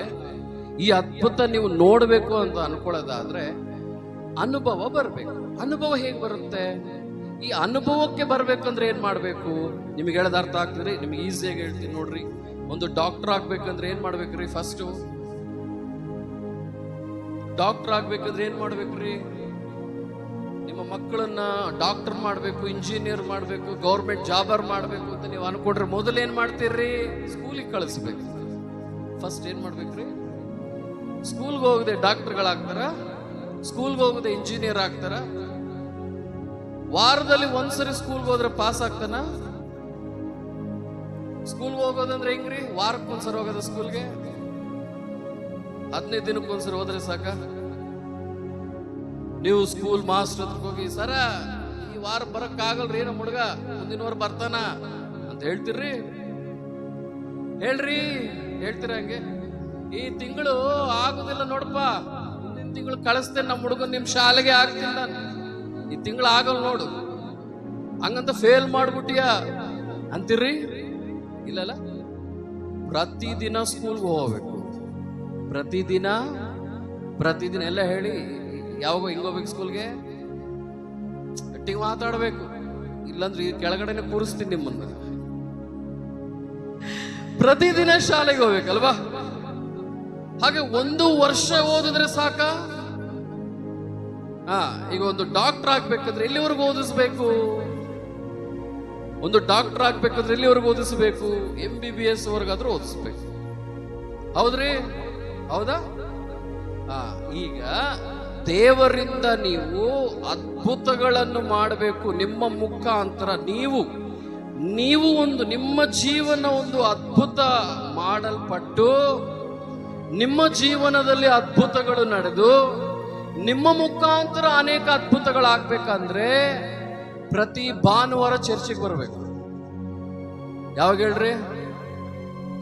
ಈ ಅದ್ಭುತ ನೀವು ನೋಡಬೇಕು ಅಂತ ಅನ್ಕೊಳ್ಳೋದಾದ್ರೆ ಅನುಭವ ಬರಬೇಕು. ಅನುಭವ ಹೇಗೆ ಬರುತ್ತೆ? ಈ ಅನುಭವಕ್ಕೆ ಬರ್ಬೇಕಂದ್ರೆ ಏನ್ ಮಾಡ್ಬೇಕು? ನಿಮಗೆ ಹೇಳೋದು ಅರ್ಥ ಆಗ್ತದ್ರಿ? ನಿಮ್ಗೆ ಈಸಿಯಾಗಿ ಹೇಳ್ತೀನಿ ನೋಡ್ರಿ. ಒಂದು ಡಾಕ್ಟರ್ ಆಗ್ಬೇಕಂದ್ರೆ ಏನ್ ಮಾಡ್ಬೇಕ್ರಿ? ಫಸ್ಟ್ ಡಾಕ್ಟರ್ ಆಗ್ಬೇಕಂದ್ರೆ ಏನ್ ಮಾಡ್ಬೇಕ್ರಿ? ನಿಮ್ಮ ಮಕ್ಕಳನ್ನ ಡಾಕ್ಟರ್ ಮಾಡ್ಬೇಕು, ಇಂಜಿನಿಯರ್ ಮಾಡ್ಬೇಕು, ಗೌರ್ಮೆಂಟ್ ಜಾಬರ್ ಮಾಡ್ಬೇಕು ಅಂತ ನೀವು ಅನ್ಕೊಂಡ್ರೆ ಮೊದಲು ಏನ್ ಮಾಡ್ತೀರ್ರಿ? ಸ್ಕೂಲಿಗೆ ಕಳಿಸ್ಬೇಕು. ಫಸ್ಟ್ ಏನ್ ಮಾಡ್ಬೇಕ್ರಿ? ಸ್ಕೂಲ್ಗೆ ಹೋಗದೆ ಡಾಕ್ಟರ್ಗಳಾಗ್ತಾರ, ಸ್ಕೂಲ್ಗೆ ಹೋಗದೆ ಇಂಜಿನಿಯರ್ ಆಗ್ತಾರ? ವಾರದಲ್ಲಿ ಒಂದ್ಸರಿ ಸ್ಕೂಲ್ಗೆ ಹೋದ್ರೆ ಪಾಸ್ ಆಗ್ತಾನ? ಸ್ಕೂಲ್ಗೆ ಹೋಗೋದಂದ್ರೆ ಹೆಂಗ್ರಿ? ವಾರಕ್ಕೊಂದ್ಸರಿ ಹೋಗೋದ ಸ್ಕೂಲ್ಗೆ? 15 ದಿನಕ್ಕೊಂದ್ಸರಿ ಹೋದ್ರೆ ಸಾಕ? ನೀವು ಸ್ಕೂಲ್ ಮಾಸ್ಟರ್ ಹತ್ರ ಹೋಗಿ, ಸರ ಈ ವಾರ ಬರಕ್ ಆಗಲ್ರಿ ನಮ್ಮ ಹುಡುಗ, ಮುಂದಿನ ವಾರ ಬರ್ತಾನ ಅಂತ ಹೇಳ್ತಿರ್ರಿ? ಹೇಳ್ರಿ, ಹೇಳ್ತೀರ ಹಂಗೆ? ಈ ತಿಂಗಳು ಆಗುದಿಲ್ಲ ನೋಡಪ್ಪ, ಮುಂದಿನ ತಿಂಗಳು ಕಳಿಸ್ತೇನೆ ನಮ್ಮ ಹುಡುಗನ್ ನಿಮ್ ಶಾಲೆಗೆ, ಆಗ್ತಿಲ್ಲ ಈ ತಿಂಗಳು ಆಗಲ್ ನೋಡು, ಹಂಗಂತ ಫೇಲ್ ಮಾಡ್ಬಿಟ್ಟಿಯಾ ಅಂತಿರ್ರಿ? ಇಲ್ಲಲ್ಲ, ಪ್ರತಿದಿನ ಸ್ಕೂಲ್ಗೆ ಹೋಗ್ಬೇಕು. ಪ್ರತಿದಿನ ಎಲ್ಲ ಹೇಳಿ, ಯಾವಾಗ ಹಿಂಗೋಗ್ಬೇಕು ಸ್ಕೂಲ್ಗೆ? ಗಟ್ಟಿಗೆ ಮಾತಾಡ್ಬೇಕು, ಇಲ್ಲಾಂದ್ರೆ ಈ ಕೆಳಗಡೆನೆ ಕೂರಿಸ್ತೀನಿ ನಿಮ್ಮನ್ನ. ಪ್ರತಿದಿನ ಶಾಲೆಗೆ ಹೋಗ್ಬೇಕಲ್ವಾ? ಹಾಗೆ 1 ವರ್ಷ ಓದಿದ್ರೆ ಸಾಕ? ಈಗ ಒಂದು ಡಾಕ್ಟರ್ ಆಗ್ಬೇಕಂದ್ರೆ ಎಲ್ಲಿವರೆಗೂ ಓದಿಸ್ಬೇಕು? ಒಂದು ಡಾಕ್ಟರ್ ಆಗ್ಬೇಕಂದ್ರೆ ಎಲ್ಲಿವರೆಗೂ ಓದಿಸ್ಬೇಕು? MBBS ವರ್ಗಾದ್ರೂ ಓದಿಸ್ಬೇಕು. ಹೌದ್ರಿ? ಹೌದಾ? ಈಗ ದೇವರಿಂದ ನೀವು ಅದ್ಭುತಗಳನ್ನು ಮಾಡಬೇಕು. ನಿಮ್ಮ ಮುಖಾಂತರ ನೀವು ಒಂದು ನಿಮ್ಮ ಜೀವನ ಒಂದು ಅದ್ಭುತ ಮಾಡಲ್ಪಟ್ಟು, ನಿಮ್ಮ ಜೀವನದಲ್ಲಿ ಅದ್ಭುತಗಳು ನಡೆದು, ನಿಮ್ಮ ಮುಖಾಂತರ ಅನೇಕ ಅದ್ಭುತಗಳಾಗ್ಬೇಕಂದ್ರೆ ಪ್ರತಿ ಭಾನುವಾರ ಚರ್ಚಿಗೆ ಬರಬೇಕು. ಯಾವಾಗ ಹೇಳ್ರಿ?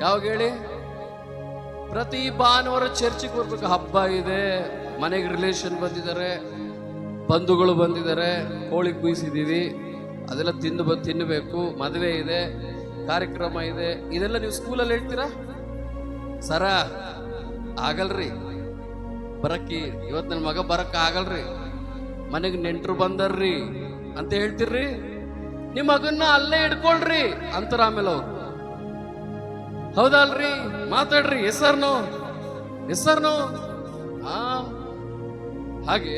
ಯಾವಾಗ ಹೇಳಿ? ಪ್ರತಿ ಭಾನುವಾರ ಚರ್ಚಿಗೆ ಬರ್ಬೇಕು. ಹಬ್ಬ ಇದೆ, ಮನೆಗೆ ರಿಲೇಷನ್ ಬಂದಿದ್ದಾರೆ, ಬಂಧುಗಳು ಬಂದಿದ್ದಾರೆ, ಕೋಳಿ ಕುಯ್ಸಿದೀವಿ, ಅದೆಲ್ಲ ತಿನ್ನಬೇಕು, ಮದುವೆ ಇದೆ, ಕಾರ್ಯಕ್ರಮ ಇದೆ, ಇದೆಲ್ಲ ನೀವು ಸ್ಕೂಲಲ್ಲಿ ಹೇಳ್ತೀರಾ? ಸರ ಆಗಲ್ರಿ, ಬರಕ್ಕಿ ಇವತ್ತು ನನ್ನ ಮಗ ಬರಕ್ ಆಗಲ್ರಿ, ಮನೆಗೆ ನೆಂಟರು ಬಂದರ್ರಿ ಅಂತ ಹೇಳ್ತಿರ್ರಿ? ನಿಮ್ಮ ಮಗನ್ನ ಅಲ್ಲೇ ಇಡ್ಕೊಳ್ರಿ ಅಂತಾರ ಆಮೇಲೆ ಅವ್ರು. ಹೌದಲ್ರಿ? ಮಾತಾಡ್ರಿ, ಹೆಸರ್ನೋ ಹಾಗೆ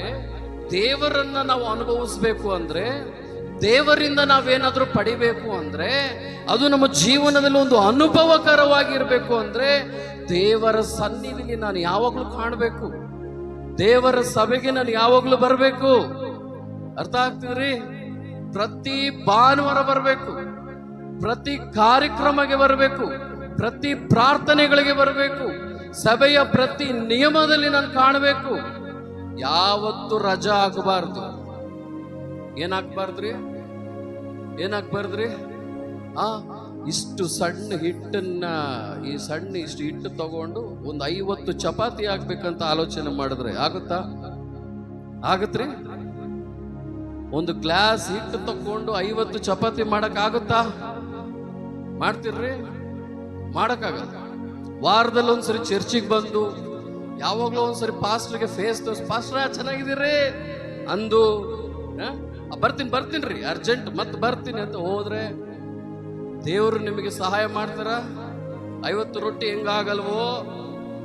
ದೇವರನ್ನ ನಾವು ಅನುಭವಿಸ್ಬೇಕು ಅಂದ್ರೆ, ದೇವರಿಂದ ನಾವೇನಾದ್ರೂ ಪಡಿಬೇಕು ಅಂದ್ರೆ, ಅದು ನಮ್ಮ ಜೀವನದಲ್ಲಿ ಒಂದು ಅನುಭವಕರವಾಗಿರ್ಬೇಕು ಅಂದ್ರೆ, ದೇವರ ಸನ್ನಿಧಿಲಿ ನಾನು ಯಾವಾಗ್ಲೂ ಕಾಣಬೇಕು, ದೇವರ ಸಭೆಗೆ ನಾನು ಯಾವಾಗ್ಲೂ ಬರಬೇಕು. ಅರ್ಥ ಆಗ್ತಿದ್ರಿ? ಪ್ರತಿ ಭಾನುವಾರ ಬರಬೇಕು, ಪ್ರತಿ ಕಾರ್ಯಕ್ರಮಕ್ಕೆ ಬರಬೇಕು, ಪ್ರತಿ ಪ್ರಾರ್ಥನೆಗಳಿಗೆ ಬರಬೇಕು, ಸಭೆಯ ಪ್ರತಿ ನಿಯಮದಲ್ಲಿ ನಾನು ಕಾಣಬೇಕು. ಯಾವತ್ತು ರಜಾ ಆಗಬಾರ್ದು. ಏನಾಗ್ಬಾರ್ದ್ರಿ? ಇಷ್ಟು ಸಣ್ಣ ಹಿಟ್ಟನ್ನ, ಇಷ್ಟು ಹಿಟ್ಟು ತಗೊಂಡು ಒಂದು 50 ಚಪಾತಿ ಆಗ್ಬೇಕಂತ ಆಲೋಚನೆ ಮಾಡಿದ್ರೆ ಆಗತ್ತಾ? ಆಗತ್ರಿ? ಒಂದು ಗ್ಲಾಸ್ ಹಿಟ್ಟು ತಕೊಂಡು 50 ಚಪಾತಿ ಮಾಡಕ್ಕಾಗುತ್ತಾ? ಮಾಡ್ತಿರ್ರಿ? ಮಾಡಕ್ಕಾಗಲ್ಲ. ವಾರದಲ್ಲಿ ಒಂದ್ಸರಿ ಚರ್ಚಿಗೆ ಬಂದು ಯಾವಾಗ್ಲೂ ಒಂದ್ಸರಿ ಪಾಸ್ಟರ್ಗೆ ಫೇಸ್ ತೋರಿಸಿ, ಪಾಸ್ಟರ್ ಚೆನ್ನಾಗಿದ್ದೀರಿ ಅಂದು ಬರ್ತೀನಿ ಅರ್ಜೆಂಟ್ ಮತ್ತೆ ಬರ್ತೀನಿ ಅಂತ ಹೋದ್ರೆ ದೇವರು ನಿಮಗೆ ಸಹಾಯ ಮಾಡ್ತಾರ? 50 ರೊಟ್ಟಿ ಹೆಂಗಾಗಲ್ವೋ,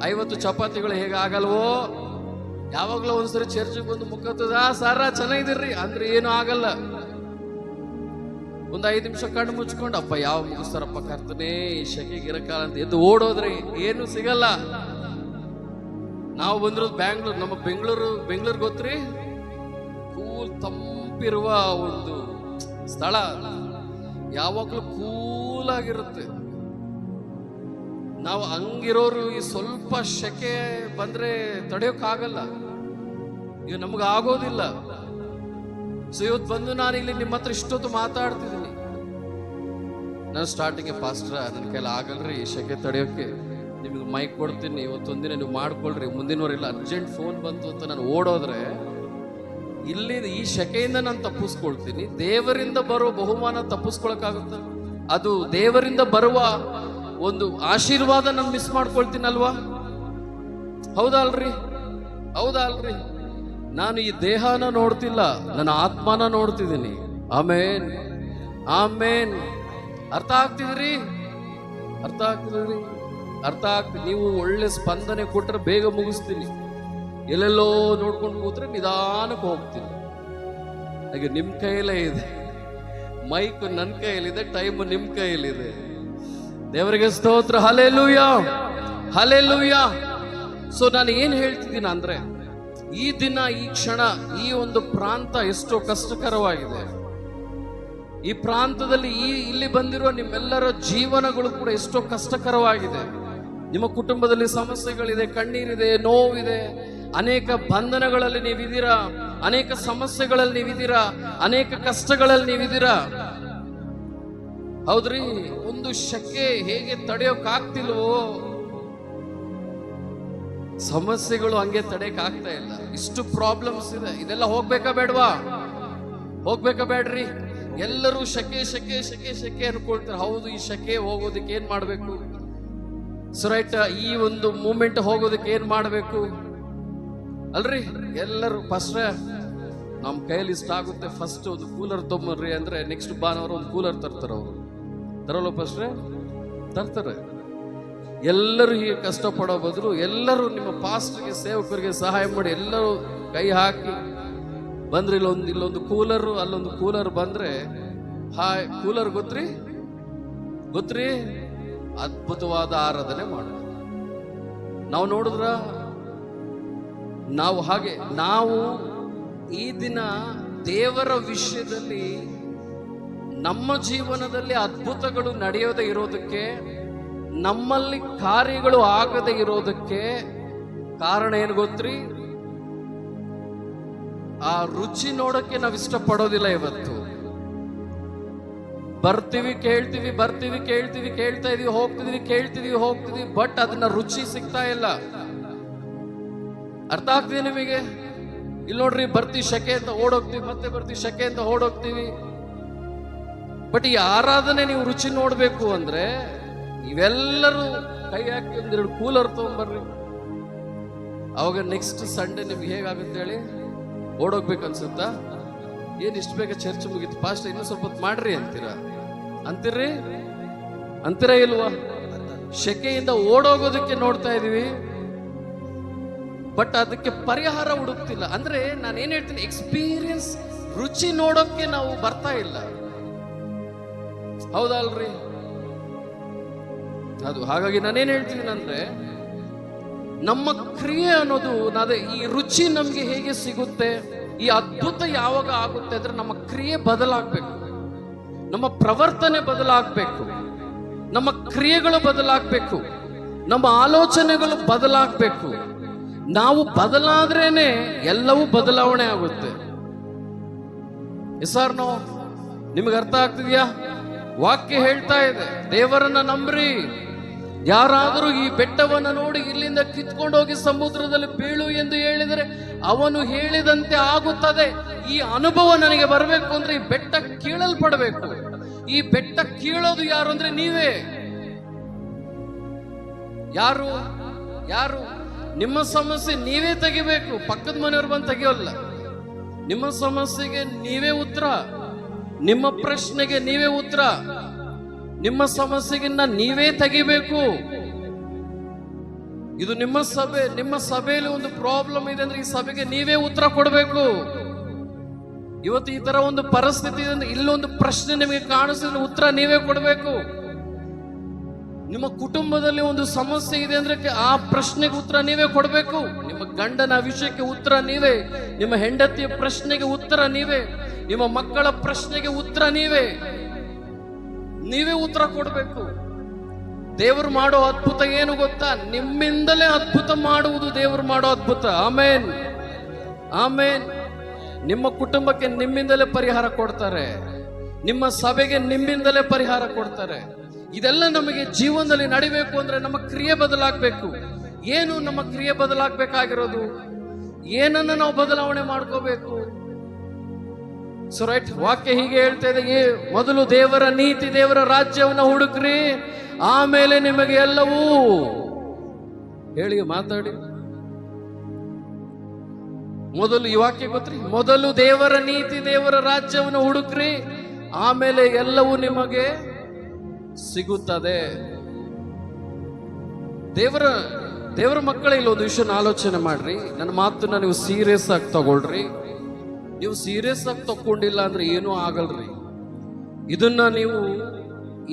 50 ಚಪಾತಿಗಳು ಹೇಗಾಗಲ್ವೋ, ಯಾವಾಗ್ಲೂ ಒಂದ್ಸರಿ ಚರ್ಚಿಗೆ ಬಂದು ಮುಖತ್ತದ ಸಾರ ಚೆನ್ನಾಗಿದ್ದೀರಿ ಅಂದ್ರೆ ಏನು ಆಗಲ್ಲ. ಒಂದು 5 ನಿಮಿಷ ಕಣ್ಣು ಮುಚ್ಕೊಂಡು ಅಪ್ಪ ಯಾವ ಮುಗಿಸ್ತಾರಪ್ಪ ಕರ್ತನೇ ಈ ಶೆಕೆಗೆ ಇರಕಾಲ ಅಂತ ಎದ್ದು ಓಡೋದ್ರೆ ಏನು ಸಿಗಲ್ಲ. ನಾವು ಬಂದಿರೋದು ಬ್ಯಾಂಗ್ಳೂರ್. ನಮ್ಮ ಬೆಂಗಳೂರು ಗೊತ್ತ್ರಿ? ಕೂಲ್ ತಂಪಿರುವ ಒಂದು ಸ್ಥಳ, ಯಾವಾಗ್ಲೂ ಕೂಲ್ ಆಗಿರುತ್ತೆ. ನಾವು ಹಂಗಿರೋರು ಈ ಸ್ವಲ್ಪ ಶೆಕೆ ಬಂದ್ರೆ ತಡೆಯೋಕ್ಕಾಗಲ್ಲ. ಈಗ ನಮ್ಗೆ ಆಗೋದಿಲ್ಲ. ಸೊ ಇವತ್ತು ಬಂದು ನಾನು ಇಲ್ಲಿ ನಿಮ್ಮ ಹತ್ರ ಇಷ್ಟೊತ್ತು ಮಾತಾಡ್ತಿದ್ದೀನಿ. ನಾನು ಸ್ಟಾರ್ಟಿಂಗ್ ಪಾಸ್ಟ್ರ ನನ್ನ ಕೈಲಿ ಆಗಲ್ರಿ ಈ ಶೆಕೆ ತಡೆಯೋಕೆ, ನಿಮಗೆ ಮೈಕ್ ಕೊಡ್ತೀನಿ, ಇವತ್ತೊಂದಿನ ನೀವು ಮಾಡ್ಕೊಳ್ರಿ, ಮುಂದಿನವರೆಲ್ಲ ಅರ್ಜೆಂಟ್ ಫೋನ್ ಬಂತು ಅಂತ ನಾನು ಓಡೋದ್ರೆ ಇಲ್ಲಿ ಈ ಶೆಕೆಯಿಂದ ನಾನು ತಪ್ಪಿಸ್ಕೊಳ್ತೀನಿ. ದೇವರಿಂದ ಬರೋ ಬಹುಮಾನ ತಪ್ಪಿಸ್ಕೊಳಕ್ಕಾಗುತ್ತ? ಅದು ದೇವರಿಂದ ಬರುವ ಒಂದು ಆಶೀರ್ವಾದ ನಾನು ಮಿಸ್ ಮಾಡ್ಕೊಳ್ತೀನಲ್ವಾ? ಹೌದಾ ಅಲ್ರಿ? ನಾನು ಈ ದೇಹನ ನೋಡ್ತಿಲ್ಲ, ನನ್ನ ಆತ್ಮನ ನೋಡ್ತಿದ್ದೀನಿ. ಆಮೇನ್. ಅರ್ಥ ಆಗ್ತಿದ್ರಿ? ನೀವು ಒಳ್ಳೆ ಸ್ಪಂದನೆ ಕೊಟ್ಟರೆ ಬೇಗ ಮುಗಿಸ್ತೀನಿ. ಎಲ್ಲೆಲ್ಲೋ ನೋಡ್ಕೊಂಡು ಕೂತ್ರೆ ನಿಧಾನಕ್ಕೆ ಹೋಗ್ತೀನಿ. ಹಾಗೆ ನಿಮ್ಮ ಕೈಯಲ್ಲೇ ಇದೆ, ಮೈಕ್ ನನ್ನ ಕೈಯಲ್ಲಿದೆ, ಟೈಮ್ ನಿಮ್ಮ ಕೈಯಲ್ಲಿದೆ. ದೇವರಿಗೆ ಸ್ತೋತ್ರ. ಹಲ್ಲೆಲೂಯಾ. ಸೊ ನಾನು ಏನ್ ಹೇಳ್ತಿದ್ದೀನಿ ಅಂದ್ರೆ, ಈ ದಿನ, ಈ ಕ್ಷಣ, ಈ ಒಂದು ಪ್ರಾಂತ ಎಷ್ಟೋ ಕಷ್ಟಕರವಾಗಿದೆ. ಈ ಪ್ರಾಂತದಲ್ಲಿ ಇಲ್ಲಿ ಬಂದಿರುವ ನಿಮ್ಮೆಲ್ಲರ ಜೀವನಗಳು ಕೂಡ ಎಷ್ಟೋ ಕಷ್ಟಕರವಾಗಿದೆ. ನಿಮ್ಮ ಕುಟುಂಬದಲ್ಲಿ ಸಮಸ್ಯೆಗಳಿದೆ, ಕಣ್ಣೀರಿದೆ, ನೋವಿದೆ, ಅನೇಕ ಬಂಧನಗಳಲ್ಲಿ ನೀವಿದ್ದೀರಾ, ಅನೇಕ ಸಮಸ್ಯೆಗಳಲ್ಲಿ ನೀವಿದ್ದೀರಾ, ಅನೇಕ ಕಷ್ಟಗಳಲ್ಲಿ ನೀವಿದ್ದೀರಾ. ಹೌದ್ರಿ? ಒಂದು ಶೆಕೆ ಹೇಗೆ ತಡೆಯೋಕ್ಕಾಗ್ತಿಲ್ವೋ, ಸಮಸ್ಯೆಗಳು ಹಂಗೆ ತಡೆಯಕ್ ಆಗ್ತಾ ಇಲ್ಲ. ಇಷ್ಟು ಪ್ರಾಬ್ಲಮ್ಸ್ ಇದೆ. ಇದೆಲ್ಲ ಹೋಗ್ಬೇಕಾ ಬೇಡ್ರಿ? ಎಲ್ಲರೂ ಶೆಕೆ ಅನ್ಕೊಳ್ತಾರೆ. ಹೌದು, ಈ ಶೆಕೆ ಹೋಗೋದಕ್ಕೆ ಏನ್ ಮಾಡ್ಬೇಕು? ರೈಟ್, ಈ ಒಂದು ಮೂಮೆಂಟ್ ಹೋಗೋದಕ್ಕೆ ಏನ್ ಮಾಡ್ಬೇಕು ಅಲ್ರಿ? ಎಲ್ಲರೂ ಫಸ್ಟ್ ನಮ್ಮ ಕೈಯಲ್ಲಿ ಇಷ್ಟ ಆಗುತ್ತೆ, ಫಸ್ಟ್ ಒಂದು ಕೂಲರ್ ತೊಗೊಂಬರ್ರಿ ಅಂದ್ರೆ ನೆಕ್ಸ್ಟ್ ಭಾನುವಾರ ಒಂದು ಕೂಲರ್ ತರ್ತಾರೆ. ಅವರು ತರಲ್ಲ ಫಸ್ಟ್ ತರ್ತಾರೆ. ಎಲ್ಲರೂ ಹೀಗೆ ಕಷ್ಟಪಡೋ ಬದಲು ಎಲ್ಲರೂ ನಿಮ್ಮ ಪಾಸ್ಟರ್ಗೆ, ಸೇವಕರಿಗೆ ಸಹಾಯ ಮಾಡಿ ಎಲ್ಲರೂ ಕೈ ಹಾಕಿ ಬಂದ್ರೆ ಇಲ್ಲೊಂದು ಕೂಲರು, ಅಲ್ಲೊಂದು ಕೂಲರ್ ಬಂದ್ರೆ, ಕೂಲರ್ ಗೊತ್ತ್ರಿ ಅದ್ಭುತವಾದ ಆರಾಧನೆ ಮಾಡೋದು. ನಾವು ನೋಡಿದ್ರ, ನಾವು ಈ ದಿನ ದೇವರ ವಿಷಯದಲ್ಲಿ ನಮ್ಮ ಜೀವನದಲ್ಲಿ ಅದ್ಭುತಗಳು ನಡೆಯೋದೇ ಇರೋದಕ್ಕೆ, ನಮ್ಮಲ್ಲಿ ಕಾರ್ಯಗಳು ಆಗದೆ ಇರೋದಕ್ಕೆ ಕಾರಣ ಏನು ಗೊತ್ತ್ರಿ? ಆ ರುಚಿ ನೋಡಕ್ಕೆ ನಾವು ಇಷ್ಟಪಡೋದಿಲ್ಲ. ಇವತ್ತು ಬರ್ತೀವಿ, ಕೇಳ್ತಾ ಇದೀವಿ, ಹೋಗ್ತಿದೀವಿ, ಬಟ್ ಅದನ್ನ ರುಚಿ ಸಿಗ್ತಾ ಇಲ್ಲ. ಅರ್ಥ ಆಗ್ತಿದೆ ನಿಮಗೆ? ಇಲ್ಲಿ ನೋಡ್ರಿ, ಬರ್ತೀವಿ ಶೆಕೆ ಅಂತ ಓಡೋಗ್ತೀವಿ, ಮತ್ತೆ ಬರ್ತೀವಿ ಶೆಕೆ ಅಂತ ಓಡೋಗ್ತೀವಿ. ಬಟ್ ಈ ಆರಾಧನೆ ನೀವು ರುಚಿ ನೋಡ್ಬೇಕು ಅಂದ್ರೆ ನೀವೆಲ್ಲರೂ ಕೈ ಹಾಕಿ 1-2 ಕೂಲರ್ ತಗೊಂಡ್ಬರ್ರಿ. ಅವಾಗ ನೆಕ್ಸ್ಟ್ ಸಂಡೇ ನಿಮ್ಗೆ ಹೇಗಾಗುತ್ತೆ ಹೇಳಿ? ಓಡೋಗ್ಬೇಕು ಅನ್ಸುತ್ತಾ? ಏನ್ ಇಷ್ಟು ಬೇಗ ಚರ್ಚ್ ಮುಗೀತು, ಫಾಸ್ಟ್ ಇನ್ನೂ ಸ್ವಲ್ಪ ಹೊತ್ತು ಮಾಡ್ರಿ ಅಂತೀರಾ ಇಲ್ವಾ? ಶೆಕೆಯಿಂದ ಓಡೋಗೋದಕ್ಕೆ ನೋಡ್ತಾ ಇದೀವಿ, ಬಟ್ ಅದಕ್ಕೆ ಪರಿಹಾರ ಹುಡುಕ್ತಿಲ್ಲ. ಅಂದ್ರೆ ನಾನೇನ್ ಹೇಳ್ತೀನಿ, ಎಕ್ಸ್ಪೀರಿಯನ್ಸ್, ರುಚಿ ನೋಡೋಕೆ ನಾವು ಬರ್ತಾ ಇಲ್ಲ. ಹೌದಲ್ರಿ? ಅದು ಹಾಗಾಗಿ ನಾನೇನ್ ಹೇಳ್ತೀನಿ ಅಂದ್ರೆ, ನಮ್ಮ ಕ್ರಿಯೆ ಅನ್ನೋದು, ಈ ರುಚಿ ನಮ್ಗೆ ಹೇಗೆ ಸಿಗುತ್ತೆ, ಈ ಅದ್ಭುತ ಯಾವಾಗ ಆಗುತ್ತೆ ಅಂದ್ರೆ ನಮ್ಮ ಕ್ರಿಯೆ ಬದಲಾಗಬೇಕು, ನಮ್ಮ ಪ್ರವರ್ತನೆ ಬದಲಾಗಬೇಕು, ನಮ್ಮ ಕ್ರಿಯೆಗಳು ಬದಲಾಗಬೇಕು, ನಮ್ಮ ಆಲೋಚನೆಗಳು ಬದಲಾಗಬೇಕು. ನಾವು ಬದಲಾದ್ರೇನೆ ಎಲ್ಲವೂ ಬದಲಾವಣೆ ಆಗುತ್ತೆ. ಎಸಾರ್ನೋ ನಿಮಗೆ ಅರ್ಥ ಆಗ್ತಿದ್ಯಾ? ವಾಕ್ಯ ಹೇಳ್ತಾ ಇದೆ, ದೇವರನ್ನ ನಂಬ್ರಿ, ಯಾರಾದರೂ ಈ ಬೆಟ್ಟವನ್ನು ನೋಡಿ ಇಲ್ಲಿಂದ ಕಿತ್ಕೊಂಡು ಹೋಗಿ ಸಮುದ್ರದಲ್ಲಿ ಬೀಳು ಎಂದು ಹೇಳಿದರೆ ಅವನು ಹೇಳಿದಂತೆ ಆಗುತ್ತದೆ. ಈ ಅನುಭವ ನನಗೆ ಬರಬೇಕು ಅಂದ್ರೆ ಈ ಬೆಟ್ಟ ಕೀಳಲ್ಪಡಬೇಕು. ಈ ಬೆಟ್ಟ ಕೀಳೋದು ಯಾರು ಅಂದ್ರೆ ನೀವೇ. ಯಾರು ಯಾರು ನಿಮ್ಮ ಸಮಸ್ಯೆ ನೀವೇ ತೆಗಿಬೇಕು, ಪಕ್ಕದ ಮನೆಯವ್ರು ಬಂದು ತೆಗಿಯೋಲ್ಲ. ನಿಮ್ಮ ಸಮಸ್ಯೆಗೆ ನೀವೇ ಉತ್ತರ, ನಿಮ್ಮ ಪ್ರಶ್ನೆಗೆ ನೀವೇ ಉತ್ತರ, ನಿಮ್ಮ ಸಮಸ್ಯೆಗಿನ್ನ ನೀವೇ ತೆಗಿಬೇಕು. ಇದು ನಿಮ್ಮ ಸಭೆ. ನಿಮ್ಮ ಸಭೆಯಲ್ಲಿ ಒಂದು ಪ್ರಾಬ್ಲಮ್ ಇದೆ ಅಂದ್ರೆ ಈ ಸಭೆಗೆ ನೀವೇ ಉತ್ತರ ಕೊಡಬೇಕು. ಇವತ್ತು ಈ ತರ ಒಂದು ಪರಿಸ್ಥಿತಿ ಇದೆ ಅಂದ್ರೆ ಇಲ್ಲೊಂದು ಪ್ರಶ್ನೆ ನಿಮಗೆ ಕಾಣಿಸಿದ್ರೆ ಉತ್ತರ ನೀವೇ ಕೊಡಬೇಕು. ನಿಮ್ಮ ಕುಟುಂಬದಲ್ಲಿ ಒಂದು ಸಮಸ್ಯೆ ಇದೆ ಅಂದ್ರೆ ಆ ಪ್ರಶ್ನೆಗೆ ಉತ್ತರ ನೀವೇ ಕೊಡಬೇಕು. ನಿಮ್ಮ ಗಂಡನ ವಿಷಯಕ್ಕೆ ಉತ್ತರ ನೀವೇ, ನಿಮ್ಮ ಹೆಂಡತಿಯ ಪ್ರಶ್ನೆಗೆ ಉತ್ತರ ನೀವೇ, ನಿಮ್ಮ ಮಕ್ಕಳ ಪ್ರಶ್ನೆಗೆ ಉತ್ತರ ನೀವೇ ಉತ್ತರ ಕೊಡಬೇಕು. ದೇವರು ಮಾಡೋ ಅದ್ಭುತ ಏನು ಗೊತ್ತಾ? ನಿಮ್ಮಿಂದಲೇ ಅದ್ಭುತ ಮಾಡುವುದು ದೇವರು ಮಾಡೋ ಅದ್ಭುತ. ಆಮೇನ್, ಆಮೇನ್. ನಿಮ್ಮ ಕುಟುಂಬಕ್ಕೆ ನಿಮ್ಮಿಂದಲೇ ಪರಿಹಾರ ಕೊಡ್ತಾರೆ, ನಿಮ್ಮ ಸಭೆಗೆ ನಿಮ್ಮಿಂದಲೇ ಪರಿಹಾರ ಕೊಡ್ತಾರೆ. ಇದೆಲ್ಲ ನಮಗೆ ಜೀವನದಲ್ಲಿ ನಡಿಬೇಕು ಅಂದ್ರೆ ನಮ್ಮ ಕ್ರಿಯೆ ಬದಲಾಗಬೇಕು. ಏನು ನಮ್ಮ ಕ್ರಿಯೆ ಬದಲಾಗಬೇಕಾಗಿರೋದು? ಏನನ್ನ ನಾವು ಬದಲಾವಣೆ ಮಾಡ್ಕೋಬೇಕು? ಸೊ ರೈಟ್, ವಾಕ್ಯ ಹೀಗೆ ಹೇಳ್ತಾ ಇದೆ, ಮೊದಲು ದೇವರ ನೀತಿ, ದೇವರ ರಾಜ್ಯವನ್ನು ಹುಡುಕ್ರಿ, ಆಮೇಲೆ ನಿಮಗೆ ಎಲ್ಲವೂ. ಹೇಳಿ, ಮಾತಾಡಿ. ಮೊದಲು ಈ ವಾಕ್ಯ ಗೊತ್ತ್ರಿ? ಮೊದಲು ದೇವರ ನೀತಿ, ದೇವರ ರಾಜ್ಯವನ್ನು ಹುಡುಕ್ರಿ, ಆಮೇಲೆ ಎಲ್ಲವೂ ನಿಮಗೆ ಸಿಗುತ್ತದೆ. ದೇವರ ಮಕ್ಕಳ ಇಲ್ಲಿ ಒಂದು ವಿಷಯನ ಆಲೋಚನೆ ಮಾಡ್ರಿ. ನನ್ನ ಮಾತನ್ನ ನೀವು ಸೀರಿಯಸ್ ಆಗಿ ತಗೊಳ್ರಿ. ನೀವು ಸೀರಿಯಸ್ ಆಗಿ ತಕೊಂಡಿಲ್ಲ ಅಂದ್ರೆ ಏನೂ ಆಗಲ್ರಿ.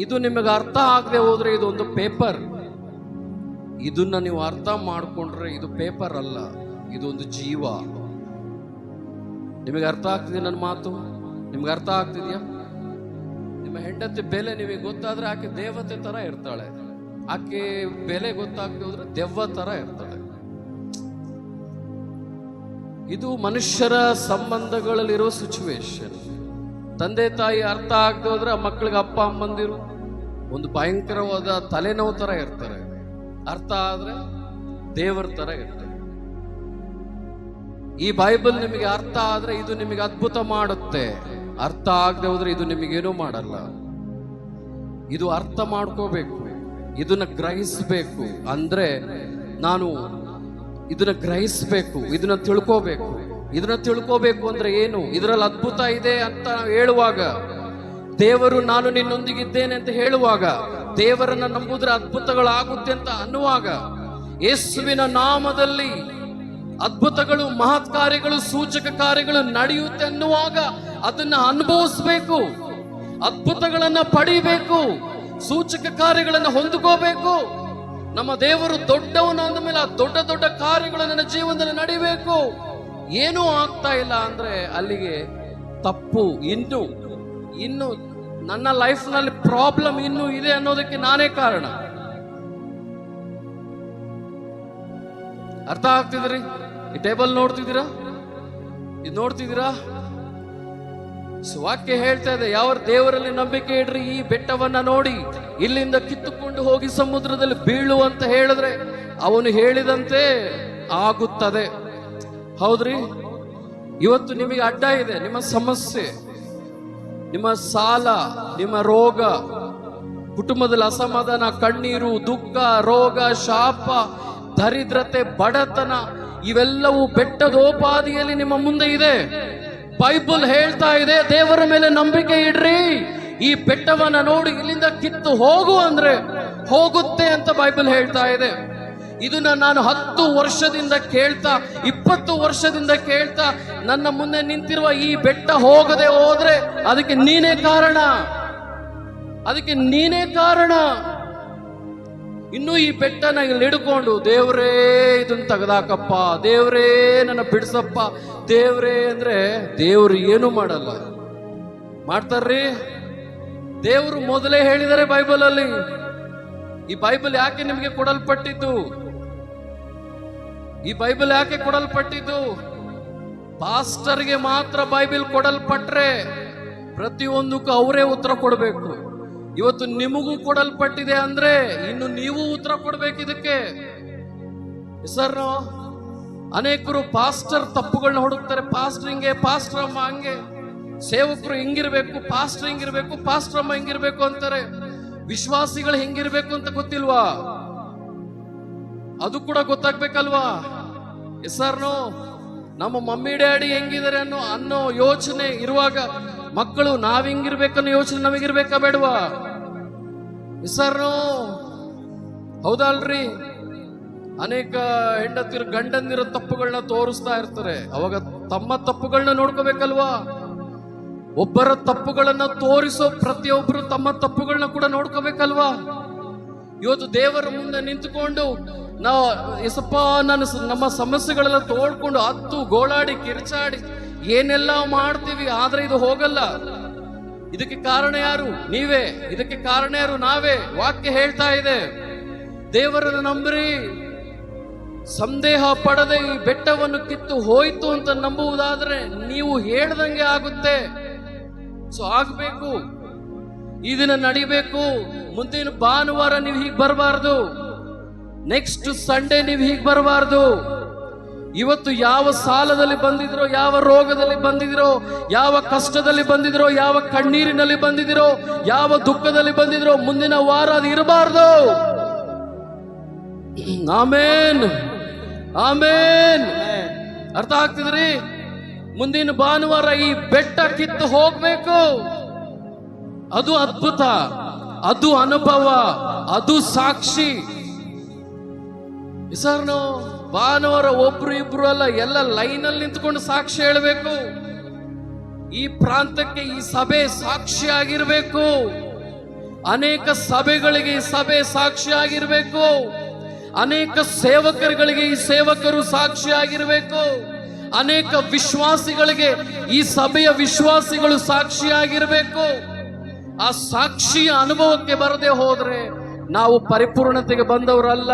ಇದು ನಿಮಗೆ ಅರ್ಥ ಆಗದೆ ಹೋದ್ರೆ ಇದೊಂದು ಪೇಪರ್. ಇದನ್ನ ನೀವು ಅರ್ಥ ಮಾಡ್ಕೊಂಡ್ರೆ ಇದು ಪೇಪರ್ ಅಲ್ಲ, ಇದೊಂದು ಜೀವ. ನಿಮಗೆ ಅರ್ಥ ಆಗ್ತಿದೆ ನನ್ನ ಮಾತು? ನಿಮ್ಗೆ ಅರ್ಥ ಆಗ್ತಿದ್ಯಾ? ನಿಮ್ಮ ಹೆಂಡತಿ ಬೆಲೆ ನಿಮಗೆ ಗೊತ್ತಾದ್ರೆ ಆಕೆ ದೇವತೆ ತರ ಇರ್ತಾಳೆ, ಆಕೆ ಬೆಲೆ ಗೊತ್ತಾಗದೆ ಹೋದ್ರೆ ದೆವ್ವ ತರ ಇರ್ತಾಳೆ. ಇದು ಮನುಷ್ಯರ ಸಂಬಂಧಗಳಲ್ಲಿರೋ ಸಿಚುವೇಶನ್. ತಂದೆ ತಾಯಿ ಅರ್ಥ ಆಗದೆ ಹೋದ್ರೆ ಆ ಮಕ್ಕಳಿಗೆ ಅಪ್ಪ ಅಮ್ಮಂದಿರು ಒಂದು ಭಯಂಕರವಾದ ತಲೆನೋವು ತರ ಇರ್ತಾರೆ. ಅರ್ಥ ಆದ್ರೆ ದೇವರ ತರ ಇರ್ತಾರೆ. ಈ ಬೈಬಲ್ ನಿಮಗೆ ಅರ್ಥ ಆದ್ರೆ ಇದು ನಿಮಗೆ ಅದ್ಭುತ ಮಾಡುತ್ತೆ. ಅರ್ಥ ಆಗದೆ ಹೋದ್ರೆ ಇದು ನಿಮಗೇನೂ ಮಾಡಲ್ಲ. ಇದು ಅರ್ಥ ಮಾಡ್ಕೋಬೇಕು, ಇದನ್ನ ಗ್ರಹಿಸ್ಬೇಕು. ಅಂದ್ರೆ ನಾನು ಇದನ್ನ ಗ್ರಹಿಸ್ಬೇಕು, ಇದನ್ನ ತಿಳ್ಕೋಬೇಕು. ಇದನ್ನ ತಿಳ್ಕೋಬೇಕು ಅಂದ್ರೆ ಏನು? ಇದರಲ್ಲಿ ಅದ್ಭುತ ಇದೆ ಅಂತ ಹೇಳುವಾಗ, ದೇವರು ನಾನು ನಿನ್ನೊಂದಿಗಿದ್ದೇನೆ ಅಂತ ಹೇಳುವಾಗ, ದೇವರನ್ನ ನಂಬುದ್ರೆ ಅದ್ಭುತಗಳಾಗುತ್ತೆ ಅಂತ ಅನ್ನುವಾಗ, ಯೇಸುವಿನ ನಾಮದಲ್ಲಿ ಅದ್ಭುತಗಳು, ಮಹತ್ ಕಾರ್ಯಗಳು, ಸೂಚಕ ಕಾರ್ಯಗಳು ನಡೆಯುತ್ತೆ ಅನ್ನುವಾಗ ಅದನ್ನ ಅನುಭವಿಸ್ಬೇಕು, ಅದ್ಭುತಗಳನ್ನ ಪಡಿಬೇಕು, ಸೂಚಕ ಕಾರ್ಯಗಳನ್ನ ಹೊಂದ್ಕೋಬೇಕು. ನಮ್ಮ ದೇವರು ದೊಡ್ಡವನು ಅಂದ ಮೇಲೆ ಆ ದೊಡ್ಡ ದೊಡ್ಡ ಕಾರ್ಯಗಳು ನನ್ನ ಜೀವನದಲ್ಲಿ ನಡಿಬೇಕು. ಏನೂ ಆಗ್ತಾ ಇಲ್ಲ ಅಂದ್ರೆ ಅಲ್ಲಿಗೆ ತಪ್ಪು. ಇನ್ನು ನನ್ನ ಲೈಫ್ನಲ್ಲಿ ಪ್ರಾಬ್ಲಮ್ ಇನ್ನೂ ಇದೆ ಅನ್ನೋದಕ್ಕೆ ನಾನೇ ಕಾರಣ. ಅರ್ಥ ಆಗ್ತಿದ್ರಿ? ಈ ಟೇಬಲ್ ನೋಡ್ತಿದ್ದೀರಾ? ಇದು ನೋಡ್ತಿದ್ದೀರಾ? ವಾಕ್ಯ ಹೇಳ್ತಾ ಇದೆ, ಯಾವ ದೇವರಲ್ಲಿ ನಂಬಿಕೆ ಇಡ್ರಿ, ಈ ಬೆಟ್ಟವನ್ನ ನೋಡಿ ಇಲ್ಲಿಂದ ಕಿತ್ತುಕೊಂಡು ಹೋಗಿ ಸಮುದ್ರದಲ್ಲಿ ಬೀಳು ಅಂತ ಹೇಳಿದ್ರೆ ಅವನು ಹೇಳಿದಂತೆ ಆಗುತ್ತದೆ. ಹೌದ್ರಿ? ಇವತ್ತು ನಿಮಗೆ ಅಡ್ಡ ಇದೆ, ನಿಮ್ಮ ಸಮಸ್ಯೆ, ನಿಮ್ಮ ಸಾಲ, ನಿಮ್ಮ ರೋಗ, ಕುಟುಂಬದಲ್ಲಿ ಅಸಮಾಧಾನ, ಕಣ್ಣೀರು, ದುಃಖ, ರೋಗ, ಶಾಪ, ದರಿದ್ರತೆ, ಬಡತನ, ಇವೆಲ್ಲವೂ ಬೆಟ್ಟದೋಪಾದಿಯಲ್ಲಿ ನಿಮ್ಮ ಮುಂದೆ ಇದೆ. ಬೈಬಲ್ ಹೇಳ್ತಾ ಇದೆ, ದೇವರ ಮೇಲೆ ನಂಬಿಕೆ ಇಡ್ರಿ, ಈ ಬೆಟ್ಟವನ್ನ ನೋಡಿ ಇಲ್ಲಿಂದ ಕಿತ್ತು ಹೋಗು ಅಂದ್ರೆ ಹೋಗುತ್ತೆ ಅಂತ ಬೈಬಲ್ ಹೇಳ್ತಾ ಇದೆ. ಇದನ್ನ ನಾನು 10 ವರ್ಷದಿಂದ ಕೇಳ್ತಾ, 20 ವರ್ಷದಿಂದ ಕೇಳ್ತಾ, ನನ್ನ ಮುಂದೆ ನಿಂತಿರುವ ಈ ಬೆಟ್ಟ ಹೋಗದೆ ಹೋದ್ರೆ ಅದಕ್ಕೆ ನೀನೇ ಕಾರಣ, ಅದಕ್ಕೆ ನೀನೇ ಕಾರಣ. ಇನ್ನು ಈ ಬೆಟ್ಟನ ಇಲ್ಲಿ ಹಿಡ್ಕೊಂಡು, ದೇವ್ರೇ ಇದನ್ನ ತೆಗೆದಾಕಪ್ಪ, ದೇವ್ರೇ ನನ್ನ ಬಿಡಿಸಪ್ಪ, ದೇವ್ರೇ ಅಂದ್ರೆ ದೇವ್ರು ಏನು ಮಾಡಲ್ಲ. ಮಾಡ್ತಾರ್ರಿ? ದೇವ್ರು ಮೊದಲೇ ಹೇಳಿದರೆ ಬೈಬಲ್ ಅಲ್ಲಿ. ಈ ಬೈಬಲ್ ಯಾಕೆ ನಿಮಗೆ ಕೊಡಲ್ಪಟ್ಟಿದ್ದು? ಈ ಬೈಬಲ್ ಯಾಕೆ ಕೊಡಲ್ಪಟ್ಟಿದ್ದು? ಪಾಸ್ಟರ್ಗೆ ಮಾತ್ರ ಬೈಬಲ್ ಕೊಡಲ್ಪಟ್ರೆ ಪ್ರತಿಯೊಂದಕ್ಕೂ ಅವರೇ ಉತ್ತರ ಕೊಡಬೇಕು. ಇವತ್ತು ನಿಮಗೂ ಕೊಡಲ್ಪಟ್ಟಿದೆ ಅಂದ್ರೆ ಇನ್ನು ನೀವು ಉತ್ತರ ಕೊಡ್ಬೇಕು ಇದಕ್ಕೆ. ಸರ್, ಅನೇಕರು ಪಾಸ್ಟರ್ ತಪ್ಪುಗಳನ್ನ ಹುಡುಕ್ತಾರೆ. ಪಾಸ್ಟರ್ ಹಿಂಗೆ, ಪಾಸ್ಟರ್ ಅಮ್ಮ ಹಂಗೆ, ಸೇವಕರು ಹಿಂಗಿರ್ಬೇಕು, ಪಾಸ್ಟರ್ ಹಿಂಗಿರ್ಬೇಕು, ಪಾಸ್ಟರ್ ಅಮ್ಮ ಹಿಂಗಿರ್ಬೇಕು ಅಂತಾರೆ. ವಿಶ್ವಾಸಿಗಳು ಹೆಂಗಿರ್ಬೇಕು ಅಂತ ಗೊತ್ತಿಲ್ವಾ? ಅದು ಕೂಡ ಗೊತ್ತಾಗ್ಬೇಕಲ್ವಾ? ಎಸ್ಆರ್ನೋ ನಮ್ಮ ಮಮ್ಮಿ ಡ್ಯಾಡಿ ಹೆಂಗಿದ್ದಾರೆ ಅನ್ನೋ ಯೋಚನೆ ಇರುವಾಗ ಮಕ್ಕಳು ನಾವ್ ಹೆಂಗಿರ್ಬೇಕನ್ನೋ ಯೋಚನೆ ನಮಗಿರ್ಬೇಕಾ ಬೇಡವಾ? ಎಸ್ಆರ್ನೋ ಹೌದಲ್ರಿ? ಅನೇಕ ಹೆಂಡತಿರು ಗಂಡಂದಿರೋ ತಪ್ಪುಗಳನ್ನ ತೋರಿಸ್ತಾ ಇರ್ತಾರೆ. ಅವಾಗ ತಮ್ಮ ತಪ್ಪುಗಳನ್ನ ನೋಡ್ಕೋಬೇಕಲ್ವಾ? ಒಬ್ಬರ ತಪ್ಪುಗಳನ್ನ ತೋರಿಸೋ ಪ್ರತಿಯೊಬ್ಬರು ತಮ್ಮ ತಪ್ಪುಗಳನ್ನ ಕೂಡ ನೋಡ್ಕೋಬೇಕಲ್ವಾ? ಇವತ್ತು ದೇವರ ಮುಂದೆ ನಿಂತುಕೊಂಡು ನಾವು ಎಸಪ್ಪ ನಮ್ಮ ಸಮಸ್ಯೆಗಳೆಲ್ಲ ತೋಡ್ಕೊಂಡು ಹತ್ತು ಗೋಳಾಡಿ ಕಿರ್ಚಾಡಿ ಏನೆಲ್ಲ ಮಾಡ್ತೀವಿ, ಆದ್ರೆ ಇದು ಹೋಗಲ್ಲ. ಇದಕ್ಕೆ ಕಾರಣ ಯಾರು? ನೀವೇ. ಇದಕ್ಕೆ ಕಾರಣ ಯಾರು? ನಾವೇ. ವಾಕ್ಯ ಹೇಳ್ತಾ ಇದೆ, ದೇವರನ್ನು ನಂಬ್ರಿ, ಸಂದೇಹ ಪಡದೆ ಈ ಬೆಟ್ಟವನ್ನು ಕಿತ್ತು ಹೋಯ್ತು ಅಂತ ನಂಬುವುದಾದ್ರೆ ನೀವು ಹೇಳ್ದಂಗೆ ಆಗುತ್ತೆ. ಸೊ ಆಗ್ಬೇಕು, ಈ ದಿನ ನಡಿಬೇಕು. ಮುಂದಿನ ಭಾನುವಾರ ನೀವು ಹೀಗೆ ಬರಬಾರ್ದು, ನೆಕ್ಸ್ಟ್ ಸಂಡೇ ನೀವು ಹೀಗೆ ಬರಬಾರ್ದು. ಇವತ್ತು ಯಾವ ಸಾಲದಲ್ಲಿ ಬಂದಿದ್ರೋ, ಯಾವ ರೋಗದಲ್ಲಿ ಬಂದಿದ್ರೋ, ಯಾವ ಕಷ್ಟದಲ್ಲಿ ಬಂದಿದ್ರೋ, ಯಾವ ಕಣ್ಣೀರಿನಲ್ಲಿ ಬಂದಿದ್ರೋ, ಯಾವ ದುಃಖದಲ್ಲಿ ಬಂದಿದ್ರೋ, ಮುಂದಿನ ವಾರ ಅದು ಇರಬಾರ್ದು. ಆಮೇನ್, ಆಮೇನ್. ಅರ್ಥ ಆಗ್ತಿದ್ರಿ? ಮುಂದಿನ ಭಾನುವಾರ ಈ ಬೆಟ್ಟ ಕಿತ್ತು ಹೋಗ್ಬೇಕು. ಅದು ಅದ್ಭುತ, ಅದು ಅನುಭವ, ಅದು ಸಾಕ್ಷಿ. ಸರ್ನು ಭಾನುವಾರ ಒಬ್ರು ಇಬ್ರು ಅಲ್ಲ, ಎಲ್ಲ ಲೈನಲ್ಲಿ ನಿಂತ್ಕೊಂಡು ಸಾಕ್ಷಿ ಹೇಳಬೇಕು. ಈ ಪ್ರಾಂತಕ್ಕೆ ಈ ಸಭೆ ಸಾಕ್ಷಿಯಾಗಿರ್ಬೇಕು. ಅನೇಕ ಸಭೆಗಳಿಗೆ ಈ ಸಭೆ ಸಾಕ್ಷಿಯಾಗಿರ್ಬೇಕು. ಅನೇಕ ಸೇವಕರುಗಳಿಗೆ ಈ ಸೇವಕರು ಸಾಕ್ಷಿಯಾಗಿರ್ಬೇಕು. ಅನೇಕ ವಿಶ್ವಾಸಿಗಳಿಗೆ ಈ ಸಭೆಯ ವಿಶ್ವಾಸಿಗಳು ಸಾಕ್ಷಿಯಾಗಿರ್ಬೇಕು. ಆ ಸಾಕ್ಷಿಯ ಅನುಭವಕ್ಕೆ ಬರದೆ ಹೋದ್ರೆ ನಾವು ಪರಿಪೂರ್ಣತೆಗೆ ಬಂದವರಲ್ಲ.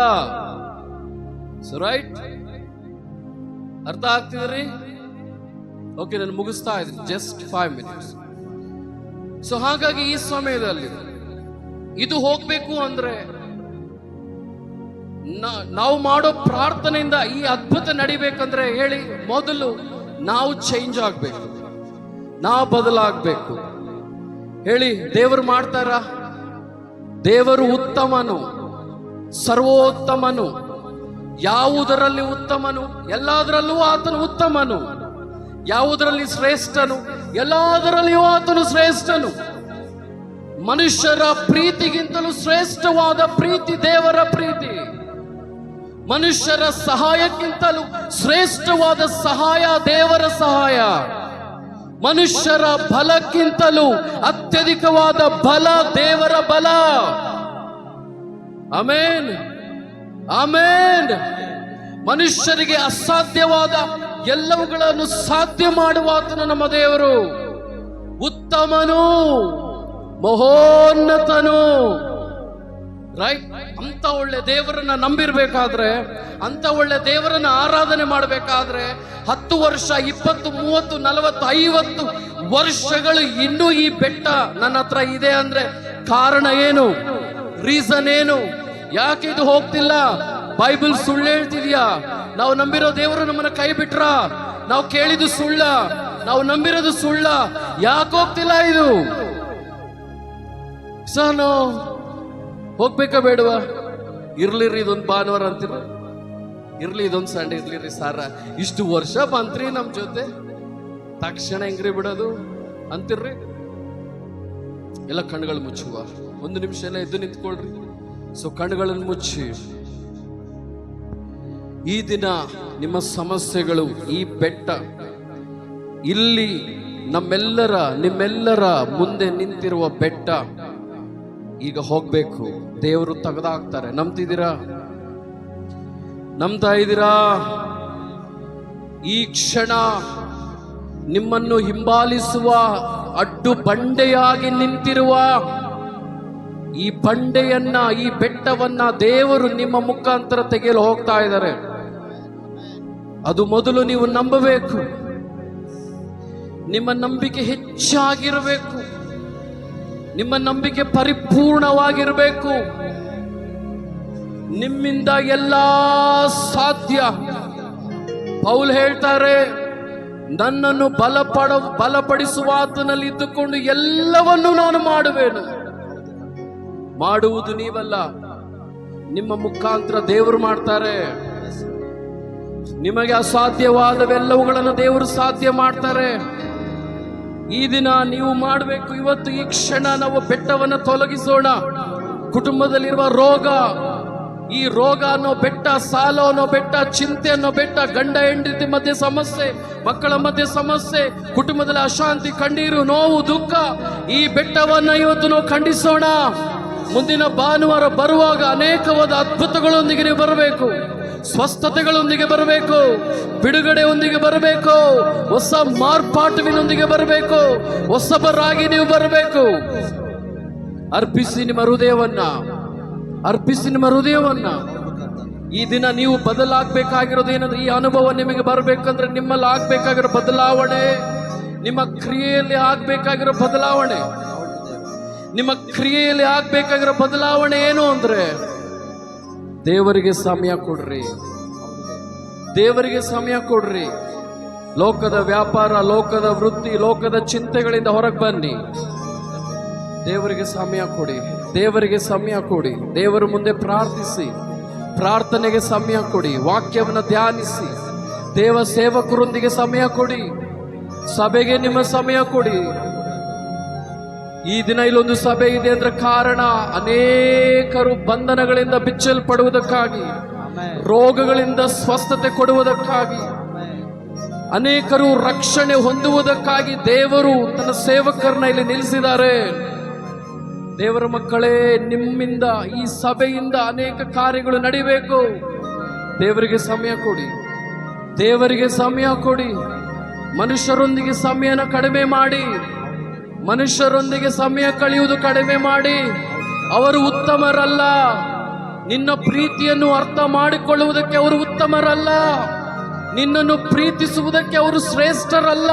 So right? ಅರ್ಥ ಆಗ್ತಿದ್ರಿ? ಓಕೆ, ನಾನು ಮುಗಿಸ್ತಾ ಇದ್ದೀನಿ, ಜಸ್ಟ್ 5 minutes. ಸೊ ಹಾಗಾಗಿ ಈ ಸಮಯದಲ್ಲಿ ಇದು ಹೋಗ್ಬೇಕು ಅಂದ್ರೆ ನಾವು ಮಾಡೋ ಪ್ರಾರ್ಥನೆಯಿಂದ ಈ ಅದ್ಭುತ ನಡಿಬೇಕಂದ್ರೆ ಹೇಳಿ, ಮೊದಲು ನಾವು ಚೇಂಜ್ ಆಗ್ಬೇಕು, ನಾವು ಬದಲಾಗಬೇಕು. ಹೇಳಿ, ದೇವರು ಮಾಡ್ತಾರ? ದೇವರು ಉತ್ತಮನು, ಸರ್ವೋತ್ತಮನು. ಯಾವುದರಲ್ಲಿ ಉತ್ತಮನು? ಎಲ್ಲದರಲ್ಲೂ ಆತನು ಉತ್ತಮನು. ಯಾವುದರಲ್ಲಿ ಶ್ರೇಷ್ಠನು? ಎಲ್ಲದರಲ್ಲಿಯೂ ಆತನು ಶ್ರೇಷ್ಠನು. ಮನುಷ್ಯರ ಪ್ರೀತಿಗಿಂತಲೂ ಶ್ರೇಷ್ಠವಾದ ಪ್ರೀತಿ ದೇವರ ಪ್ರೀತಿ. ಮನುಷ್ಯರ ಸಹಾಯಕ್ಕಿಂತಲೂ ಶ್ರೇಷ್ಠವಾದ ಸಹಾಯ ದೇವರ ಸಹಾಯ. ಮನುಷ್ಯರ ಬಲಕ್ಕಿಂತಲೂ ಅತ್ಯಧಿಕವಾದ ಬಲ ದೇವರ ಬಲ. ಆಮೇನ್, ಆಮೇನ್. ಮನುಷ್ಯರಿಗೆ ಅಸಾಧ್ಯವಾದ ಎಲ್ಲವುಗಳನ್ನು ಸಾಧ್ಯ ಮಾಡುವ ಆತನು ನಮ್ಮ ದೇವರು. ಉತ್ತಮನು, ಮಹೋನ್ನತನು. ರೈಟ್? ಅಂತ ಒಳ್ಳೆ ದೇವರನ್ನ ನಂಬಿರ್ಬೇಕಾದ್ರೆ, ಅಂತ ಒಳ್ಳೆ ದೇವರನ್ನ ಆರಾಧನೆ ಮಾಡಬೇಕಾದ್ರೆ 10 ವರ್ಷ, 20, 30, 40, 50 ವರ್ಷಗಳು ಇನ್ನೂ ಈ ಬೆಟ್ಟ ನನ್ನ ಹತ್ರ ಇದೆ ಅಂದ್ರೆ ಕಾರಣ ಏನು? ರೀಸನ್ ಏನು? ಯಾಕೆ ಇದು ಹೋಗ್ತಿಲ್ಲ? ಬೈಬಲ್ ಸುಳ್ಳು ಹೇಳ್ತಿದ್ಯಾ? ನಾವು ನಂಬಿರೋ ದೇವರು ನಮ್ಮನ್ನ ಕೈ ಬಿಟ್ರ? ನಾವು ಕೇಳಿದ್ದು ಸುಳ್ಳ? ನಾವು ನಂಬಿರೋದು ಸುಳ್ಳ? ಯಾಕೆ ಹೋಗ್ತಿಲ್ಲ ಇದು? ಸಹನೋ ಹೋಗ್ಬೇಕಾ ಬೇಡವಾ? ಇರ್ಲಿರಿ, ಇದೊಂದು ಭಾನುವಾರ ಅಂತೀರ, ಇರ್ಲಿ ಇದೊಂದು ಸಂಡೆ ಇರ್ಲಿರಿ ಸಾರ, ಇಷ್ಟು ವರ್ಷ ಬಂತ್ರಿ ನಮ್ ಜೊತೆ, ತಕ್ಷಣ ಹೆಂಗ್ರಿ ಬಿಡೋದು ಅಂತಿರ್ರಿ? ಎಲ್ಲ ಕಣ್ಣುಗಳು ಮುಚ್ಚುವ, 1 ನಿಮಿಷ ಎಲ್ಲ ಎದ್ದು ನಿಂತ್ಕೊಳ್ರಿ. ಸೊ ಕಣ್ಣುಗಳನ್ನು ಮುಚ್ಚಿ, ಈ ದಿನ ನಿಮ್ಮ ಸಮಸ್ಯೆಗಳು, ಈ ಬೆಟ್ಟ ಇಲ್ಲಿ ನಿಮ್ಮೆಲ್ಲರ ಮುಂದೆ ನಿಂತಿರುವ ಬೆಟ್ಟ ಈಗ ಹೋಗ್ಬೇಕು. ದೇವರು ತೆಗೆದಾಕ್ತಾರೆ. ನಂಬ್ತಿದ್ದೀರಾ? ನಂಬ್ತಾ ಇದ್ದೀರಾ? ಈ ಕ್ಷಣ ನಿಮ್ಮನ್ನು ಹಿಂಬಾಲಿಸುವ ಅಡ್ಡು ಬಂಡೆಯಾಗಿ ನಿಂತಿರುವ ಈ ಬಂಡೆಯನ್ನ, ಈ ಬೆಟ್ಟವನ್ನ ದೇವರು ನಿಮ್ಮ ಮುಖಾಂತರ ತೆಗೆಯಲು ಹೋಗ್ತಾ ಇದ್ದಾರೆ. ಅದು ಮೊದಲು ನೀವು ನಂಬಬೇಕು. ನಿಮ್ಮ ನಂಬಿಕೆ ಹೆಚ್ಚಾಗಿರಬೇಕು. ನಿಮ್ಮ ನಂಬಿಕೆ ಪರಿಪೂರ್ಣವಾಗಿರಬೇಕು. ನಿಮ್ಮಿಂದ ಎಲ್ಲ ಸಾಧ್ಯ. ಪೌಲ್ ಹೇಳ್ತಾರೆ, ನನ್ನನ್ನು ಬಲಪಡಿಸುವ ಆತನಲ್ಲಿ ಇದ್ದುಕೊಂಡು ಎಲ್ಲವನ್ನೂ ನಾನು ಮಾಡುವೆನು. ಮಾಡುವುದು ನೀವಲ್ಲ, ನಿಮ್ಮ ಮುಖಾಂತರ ದೇವರು ಮಾಡ್ತಾರೆ. ನಿಮಗೆ ಅಸಾಧ್ಯವಾದವೆಲ್ಲವುಗಳನ್ನು ದೇವರು ಸಾಧ್ಯ ಮಾಡ್ತಾರೆ. ಈ ದಿನ ನೀವು ಮಾಡಬೇಕು. ಇವತ್ತು ಈ ಕ್ಷಣ ನಾವು ಬೆಟ್ಟವನ್ನು ತೊಲಗಿಸೋಣ. ಕುಟುಂಬದಲ್ಲಿರುವ ರೋಗ, ಈ ರೋಗ ಅನ್ನೋ ಬೆಟ್ಟ, ಸಾಲ ಅನ್ನೋ ಬೆಟ್ಟ, ಚಿಂತೆ ಅನ್ನೋ ಬೆಟ್ಟ, ಗಂಡ ಹೆಂಡತಿ ಮಧ್ಯೆ ಸಮಸ್ಯೆ, ಮಕ್ಕಳ ಮಧ್ಯೆ ಸಮಸ್ಯೆ, ಕುಟುಂಬದಲ್ಲಿ ಅಶಾಂತಿ, ಕಣ್ಣೀರು, ನೋವು, ದುಃಖ, ಈ ಬೆಟ್ಟವನ್ನ ಇವತ್ತು ನಾವು ಖಂಡಿಸೋಣ. ಮುಂದಿನ ಭಾನುವಾರ ಬರುವಾಗ ಅನೇಕವಾದ ಅದ್ಭುತಗಳೊಂದಿಗೆ ನೀವು ಬರಬೇಕು, ಸ್ವಸ್ಥತೆಗಳೊಂದಿಗೆ ಬರಬೇಕು, ಬಿಡುಗಡೆಯೊಂದಿಗೆ ಬರಬೇಕು, ಹೊಸ ಮಾರ್ಪಾಟುವಿನೊಂದಿಗೆ ಬರಬೇಕು, ಹೊಸಬರಾಗಿ ನೀವು ಬರಬೇಕು. ಅರ್ಪಿಸಿ ನಿಮ್ಮ ಹೃದಯವನ್ನ, ಅರ್ಪಿಸಿ ನಿಮ್ಮ ಹೃದಯವನ್ನ. ಈ ದಿನ ನೀವು ಬದಲಾಗಬೇಕಾಗಿರೋದೇನಂದ್ರೆ, ಈ ಅನುಭವ ನಿಮಗೆ ಬರಬೇಕಂದ್ರೆ ನಿಮ್ಮಲ್ಲಿ ಆಗ್ಬೇಕಾಗಿರೋ ಬದಲಾವಣೆ, ನಿಮ್ಮ ಕ್ರಿಯೆಯಲ್ಲಿ ಆಗ್ಬೇಕಾಗಿರೋ ಬದಲಾವಣೆ, ನಿಮ್ಮ ಕ್ರಿಯೆಯಲ್ಲಿ ಆಗ್ಬೇಕಾಗಿರೋ ಬದಲಾವಣೆ ಏನು ಅಂದ್ರೆ, ದೇವರಿಗೆ ಸಮಯ ಕೊಡ್ರಿ, ದೇವರಿಗೆ ಸಮಯ ಕೊಡ್ರಿ. ಲೋಕದ ವ್ಯಾಪಾರ, ಲೋಕದ ವೃತ್ತಿ, ಲೋಕದ ಚಿಂತೆಗಳಿಂದ ಹೊರಗೆ ಬನ್ನಿ. ದೇವರಿಗೆ ಸಮಯ ಕೊಡಿ, ದೇವರಿಗೆ ಸಮಯ ಕೊಡಿ. ದೇವರ ಮುಂದೆ ಪ್ರಾರ್ಥಿಸಿ, ಪ್ರಾರ್ಥನೆಗೆ ಸಮಯ ಕೊಡಿ, ವಾಕ್ಯವನ್ನು ಧ್ಯಾನಿಸಿ, ದೇವ ಸೇವಕರೊಂದಿಗೆ ಸಮಯ ಕೊಡಿ, ಸಭೆಗೆ ನಿಮ್ಮ ಸಮಯ ಕೊಡಿ. ಈ ದಿನ ಇಲ್ಲೊಂದು ಸಭೆ ಇದೆ ಅಂದ್ರೆ ಕಾರಣ, ಅನೇಕರು ಬಂಧನಗಳಿಂದ ಬಿಚ್ಚಲ್ಪಡುವುದಕ್ಕಾಗಿ, ರೋಗಗಳಿಂದ ಸ್ವಸ್ಥತೆ ಕೊಡುವುದಕ್ಕಾಗಿ, ಅನೇಕರು ರಕ್ಷಣೆ ಹೊಂದುವುದಕ್ಕಾಗಿ ದೇವರು ತನ್ನ ಸೇವಕರನ್ನ ಇಲ್ಲಿ ನಿಲ್ಲಿಸಿದ್ದಾರೆ. ದೇವರ ಮಕ್ಕಳೇ, ನಿಮ್ಮಿಂದ, ಈ ಸಭೆಯಿಂದ ಅನೇಕ ಕಾರ್ಯಗಳು ನಡಿಬೇಕು. ದೇವರಿಗೆ ಸಮಯ ಕೊಡಿ, ದೇವರಿಗೆ ಸಮಯ ಕೊಡಿ. ಮನುಷ್ಯರೊಂದಿಗೆ ಸಮಯನ ಕಡಿಮೆ ಮಾಡಿ, ಮನುಷ್ಯರೊಂದಿಗೆ ಸಮಯ ಕಳೆಯುವುದು ಕಡಿಮೆ ಮಾಡಿ. ಅವರು ಉತ್ತಮರಲ್ಲ. ನಿನ್ನ ಪ್ರೀತಿಯನ್ನು ಅರ್ಥ ಮಾಡಿಕೊಳ್ಳುವುದಕ್ಕೆ ಅವರು ಉತ್ತಮರಲ್ಲ. ನಿನ್ನನ್ನು ಪ್ರೀತಿಸುವುದಕ್ಕೆ ಅವರು ಶ್ರೇಷ್ಠರಲ್ಲ.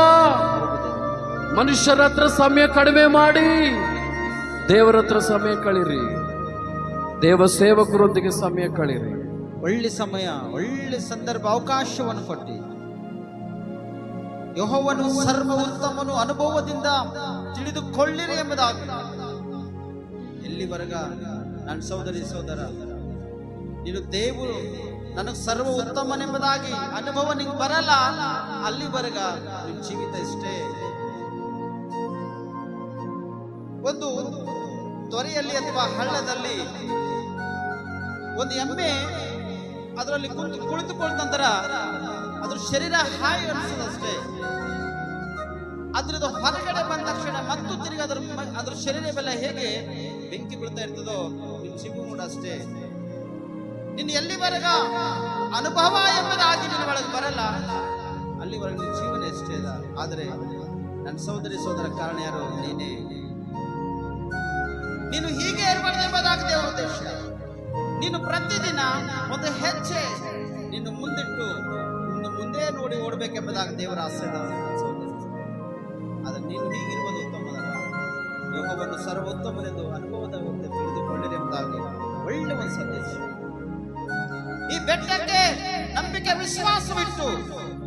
ಮನುಷ್ಯರ ಹತ್ರ ಸಮಯ ಕಡಿಮೆ ಮಾಡಿ, ದೇವರ ಹತ್ರ ಸಮಯ ಕಳೀರಿ, ದೇವ ಸೇವಕರೊಂದಿಗೆ ಸಮಯ ಕಳೀರಿ. ಒಳ್ಳೆ ಸಮಯ, ಒಳ್ಳೆ ಸಂದರ್ಭ, ಅವಕಾಶವನ್ನು ಕೊಟ್ಟಿ ಯೆಹೋವನು ಸರ್ವ ಉತ್ತಮನು, ಅನುಭವದಿಂದ ತಿಳಿದುಕೊಳ್ಳಿರಿ ಎಂಬುದಾಗಿ. ಎಲ್ಲಿವರೆಗ ನನ್ನ ಸಹೋದರಿ ಸಹೋದರ, ನೀನು ದೇವರು ನನಗೆ ಸರ್ವ ಉತ್ತಮನೆಂಬುದಾಗಿ ಅನುಭವ ನಿಂಗೆ ಬರಲ್ಲ, ಅಲ್ಲಿವರೆಗ ನಿನ್ನ ಜೀವಿತ ಇಷ್ಟೇ. ಒಂದು ತೊರೆಯಲ್ಲಿ ಅಥವಾ ಹಳ್ಳದಲ್ಲಿ ಒಂದು ಎಮ್ಮೆ ಅದರಲ್ಲಿ ಕುಳಿತುಕೊಂಡ ನಂತರ ಅದ್ರ ಶರೀರ ಹಾಯಿ ಅನಿಸೋದಷ್ಟೇ. ಅದ್ರದ್ದು ಹೊರಗಡೆ ಬಂದ ತಕ್ಷಣ ಮತ್ತು ತಿರುಗಿ ಅದ್ರ ಶರೀರ ಮೇಲೆ ಹೇಗೆ ಬೆಂಕಿ ಬಿಡ್ತಾ ಇರ್ತದೋ, ನಿನ್ ಜೀವ ಕೂಡ ಅಷ್ಟೇ. ನಿನ್ನ ಎಲ್ಲಿವರೆಗ ಅನುಭವ ಎಂಬುದಾಗಿ ನಿನ್ನ ಒಳಗೆ ಬರಲ್ಲ, ಅಲ್ಲಿವರೆಗೆ ನಿನ್ನ ಜೀವನ ಎಷ್ಟೇ ಇದೆ. ಆದರೆ ನನ್ನ ಸಹೋದರಿ ಸಹೋದರ ಕಾರಣ ಯಾರು? ನೀನೇ. ನೀನು ಹೀಗೆ ಇರಬಾರ್ದು ಎಂಬುದಾಗಿ ದೇವರ ಉದ್ದೇಶ. ನೀನು ಪ್ರತಿದಿನ ಒಂದು ಹೆಜ್ಜೆ ನಿನ್ನ ಮುಂದಿಟ್ಟು ಮುಂದೆ ನೋಡಿ ಓಡಬೇಕೆಂಬುದಾಗಿ ದೇವರ ಆಸೆ. ಆದರೆ ನೀನು ಹೀಗಿರುವುದು ಉತ್ತಮದಲ್ಲ. ಯೆಹೋವನು ಸರ್ವೋತ್ತಮನೆಂದು ಅನುಭವದ ತಿಳಿದುಕೊಳ್ಳಿರಿ ಎಂಬುದಾಗಿ ಒಳ್ಳೆ ಒಂದು ಸಂದೇಶ. ಈ ಬೆಟ್ಟಕ್ಕೆ ನಂಬಿಕೆ ವಿಶ್ವಾಸವಿಟ್ಟು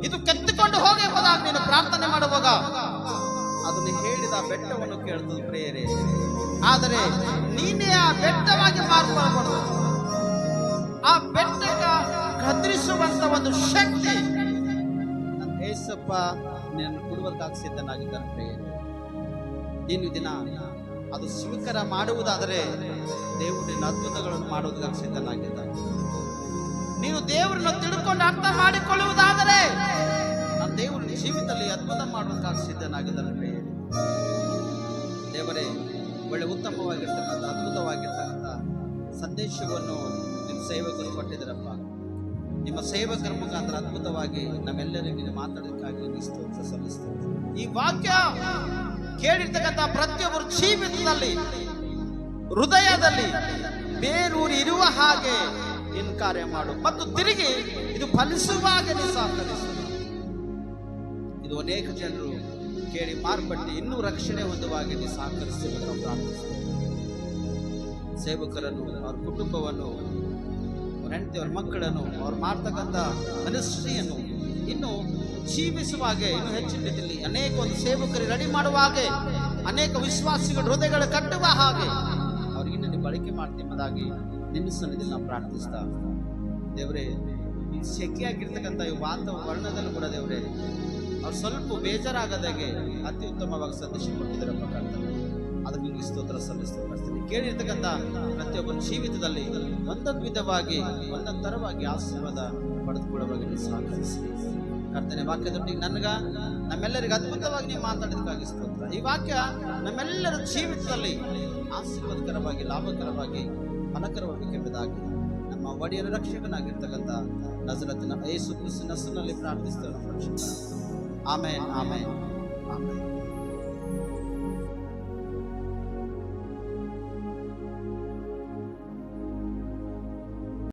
ಇದು ಕೆತ್ತುಕೊಂಡು ಹೋಗಿ ಎಂಬುದಾಗಿ ನೀನು ಪ್ರಾರ್ಥನೆ ಮಾಡುವಾಗ ಅದನ್ನು ಹೇಳಿದ ಬೆಟ್ಟವನ್ನು ಕೇಳ್ತದೆ ಪ್ರೇಯರೇ. ಆದರೆ ನೀನೇ ಆ ಬೆಟ್ಟವಾಗಿ ಮಾರ್ಪಡಬಾರದು. ಆ ಬೆಟ್ಟಕ್ಕೆ ಕತ್ತರಿಸುವಂತ ಒಂದು ಶಕ್ತಿ ನನ್ನ ಏಸಪ್ಪ ನಿನ್ನನ್ನು ಕೊಡುವುದಕ್ಕಾಗಿ ಸಿದ್ಧನಾಗಿದ್ದಾನೆ ಪ್ರೇಯರೇ. ನೀನು ದಿನ ಅದು ಸ್ವೀಕಾರ ಮಾಡುವುದಾದರೆ ದೇವರು ನಿನ್ನ ಅದ್ಭುತಗಳನ್ನು ಮಾಡುವುದಕ್ಕಾಗಿ ಸಿದ್ಧನಾಗಿದ್ದಾನೆ. ನೀನು ದೇವರನ್ನು ತಿಳ್ಕೊಂಡು ಅರ್ಥ ಮಾಡಿಕೊಳ್ಳುವುದಾದರೆ ನನ್ನ ದೇವರು ಜೀವಿತದಲ್ಲಿ ಅದ್ಭುತ ಮಾಡುವುದಕ್ಕಾಗಿ ಸಿದ್ಧನಾಗಿದ್ದಾನೆ ಪ್ರೇಯರೇ. ದೇವರೇ, ಒಳ್ಳೆ ಉತ್ತಮವಾಗಿರ್ತಕ್ಕಂಥ ಅದ್ಭುತವಾಗಿರ್ತಕ್ಕಂಥ ಸಂದೇಶವನ್ನು ನಿಮ್ಮ ಸೇವಕರು ಕೊಟ್ಟಿದ್ದರಪ್ಪ. ನಿಮ್ಮ ಸೇವಕರ ಮುಖಾಂತರ ಅದ್ಭುತವಾಗಿ ನಮ್ಮೆಲ್ಲರಿಗೆ ಮಾತಾಡೋದಕ್ಕಾಗಿ ಸ್ತೋತ್ರ ಸಲ್ಲಿಸ್ತೇವೆ. ಈ ವಾಕ್ಯ ಕೇಳಿರ್ತಕ್ಕಂಥ ಪ್ರತಿಯೊಬ್ಬರು ಜೀವಿತದಲ್ಲಿ, ಹೃದಯದಲ್ಲಿ ಬೇರೂರಿ ಇರುವ ಹಾಗೆ ನಿನ್ನ ಕಾರ್ಯ ಮಾಡು ಮತ್ತು ತಿರುಗಿ ಇದು ಫಲಿಸುವಾಗ ನೀನು ಸಹಕರಿಸು. ಇದು ಅನೇಕ ಜನರು ಕೇಳಿ ಮಾರ್ಪಟ್ಟು ಇನ್ನೂ ರಕ್ಷಣೆ ಹೊಂದುವಾಗಿ ನೀವು ಸಹಕರಿಸ್ತೀವಿ ನಾವು ಪ್ರಾರ್ಥಿಸ್ತೇವೆ. ಸೇವಕರನ್ನು, ಅವ್ರ ಕುಟುಂಬವನ್ನು, ಅವ್ರ ಹೆಂಡತಿ, ಅವ್ರ ಮಕ್ಕಳನ್ನು, ಅವ್ರು ಮಾಡ್ತಕ್ಕಂಥ ಮಿನಿಸ್ಟ್ರಿಯನ್ನು ಇನ್ನು ಜೀವಿಸುವ ಹಾಗೆ, ಇನ್ನು ಹೆಚ್ಚಿನ ರೀತಿಯಲ್ಲಿ ಅನೇಕ ಒಂದು ಸೇವಕರಿಗೆ ರೆಡಿ ಮಾಡುವ ಹಾಗೆ, ಅನೇಕ ವಿಶ್ವಾಸಿಗಳ ಹೃದಯಗಳು ಕಟ್ಟುವ ಹಾಗೆ ಅವ್ರಿಗಿನ್ನ ನೀವು ಬಳಕೆ ಮಾಡ್ತಿಂಬುದಾಗಿ ನಿನ್ನ ಸನ್ನಿಧಿಯಲ್ಲಿ ನಾವು ಪ್ರಾರ್ಥಿಸ್ತಾ ದೇವರೇ, ಈ ಸೆಕೆಯಾಗಿರ್ತಕ್ಕಂಥ ಈ ವಾತಾವರಣದಲ್ಲೂ ಕೂಡ ದೇವರೇ ಅವ್ರು ಸ್ವಲ್ಪ ಬೇಜಾರಾಗದಾಗೆ ಅತಿ ಉತ್ತಮವಾಗಿ ಸಂದೇಶ ಕೊಟ್ಟಿದ್ದಾರಪ್ಪ ಕರ್ತನೆ. ಅದಕ್ಕೆ ನಿಮಗೆ ಸ್ತೋತ್ರ ಸಲ್ಲಿಸ್ತಾ ಬರ್ತೀನಿ. ಕೇಳಿರ್ತಕ್ಕಂಥ ಪ್ರತಿಯೊಬ್ಬರ ಜೀವಿತದಲ್ಲಿ ಒಂದೊಂದು ವಿಧವಾಗಿ ಒಂದೊಂದು ತರವಾಗಿ ಆಶೀರ್ವಾದ ಪಡೆದುಕೊಳ್ಳುವಾಗ ನೀವು ಸಹಕರಿಸಿ ಕರ್ತನೆ. ವಾಕ್ಯದೊಟ್ಟಿಗೆ ನಮ್ಮೆಲ್ಲರಿಗೆ ಅದ್ಭುತವಾಗಿ ನೀವು ಮಾತಾಡೋದಕ್ಕಾಗಿ ಸ್ತೋತ್ರ. ಈ ವಾಕ್ಯ ನಮ್ಮೆಲ್ಲರ ಜೀವಿತದಲ್ಲಿ ಆಶೀರ್ವಾದಕರವಾಗಿ, ಲಾಭಕರವಾಗಿ, ಫಲಕರವಾಗಿ ಕೆಂಬುದಾಗಿ ನಮ್ಮ ಒಡೆಯರ ರಕ್ಷಕನಾಗಿರ್ತಕ್ಕಂಥ ನಜರತಿನ ಯೇಸು ಕ್ರಿಸ್ತನ ಹೆಸರಿನಲ್ಲಿ ಪ್ರಾರ್ಥಿಸ್ತೇವೆ. Amen, amen, amen.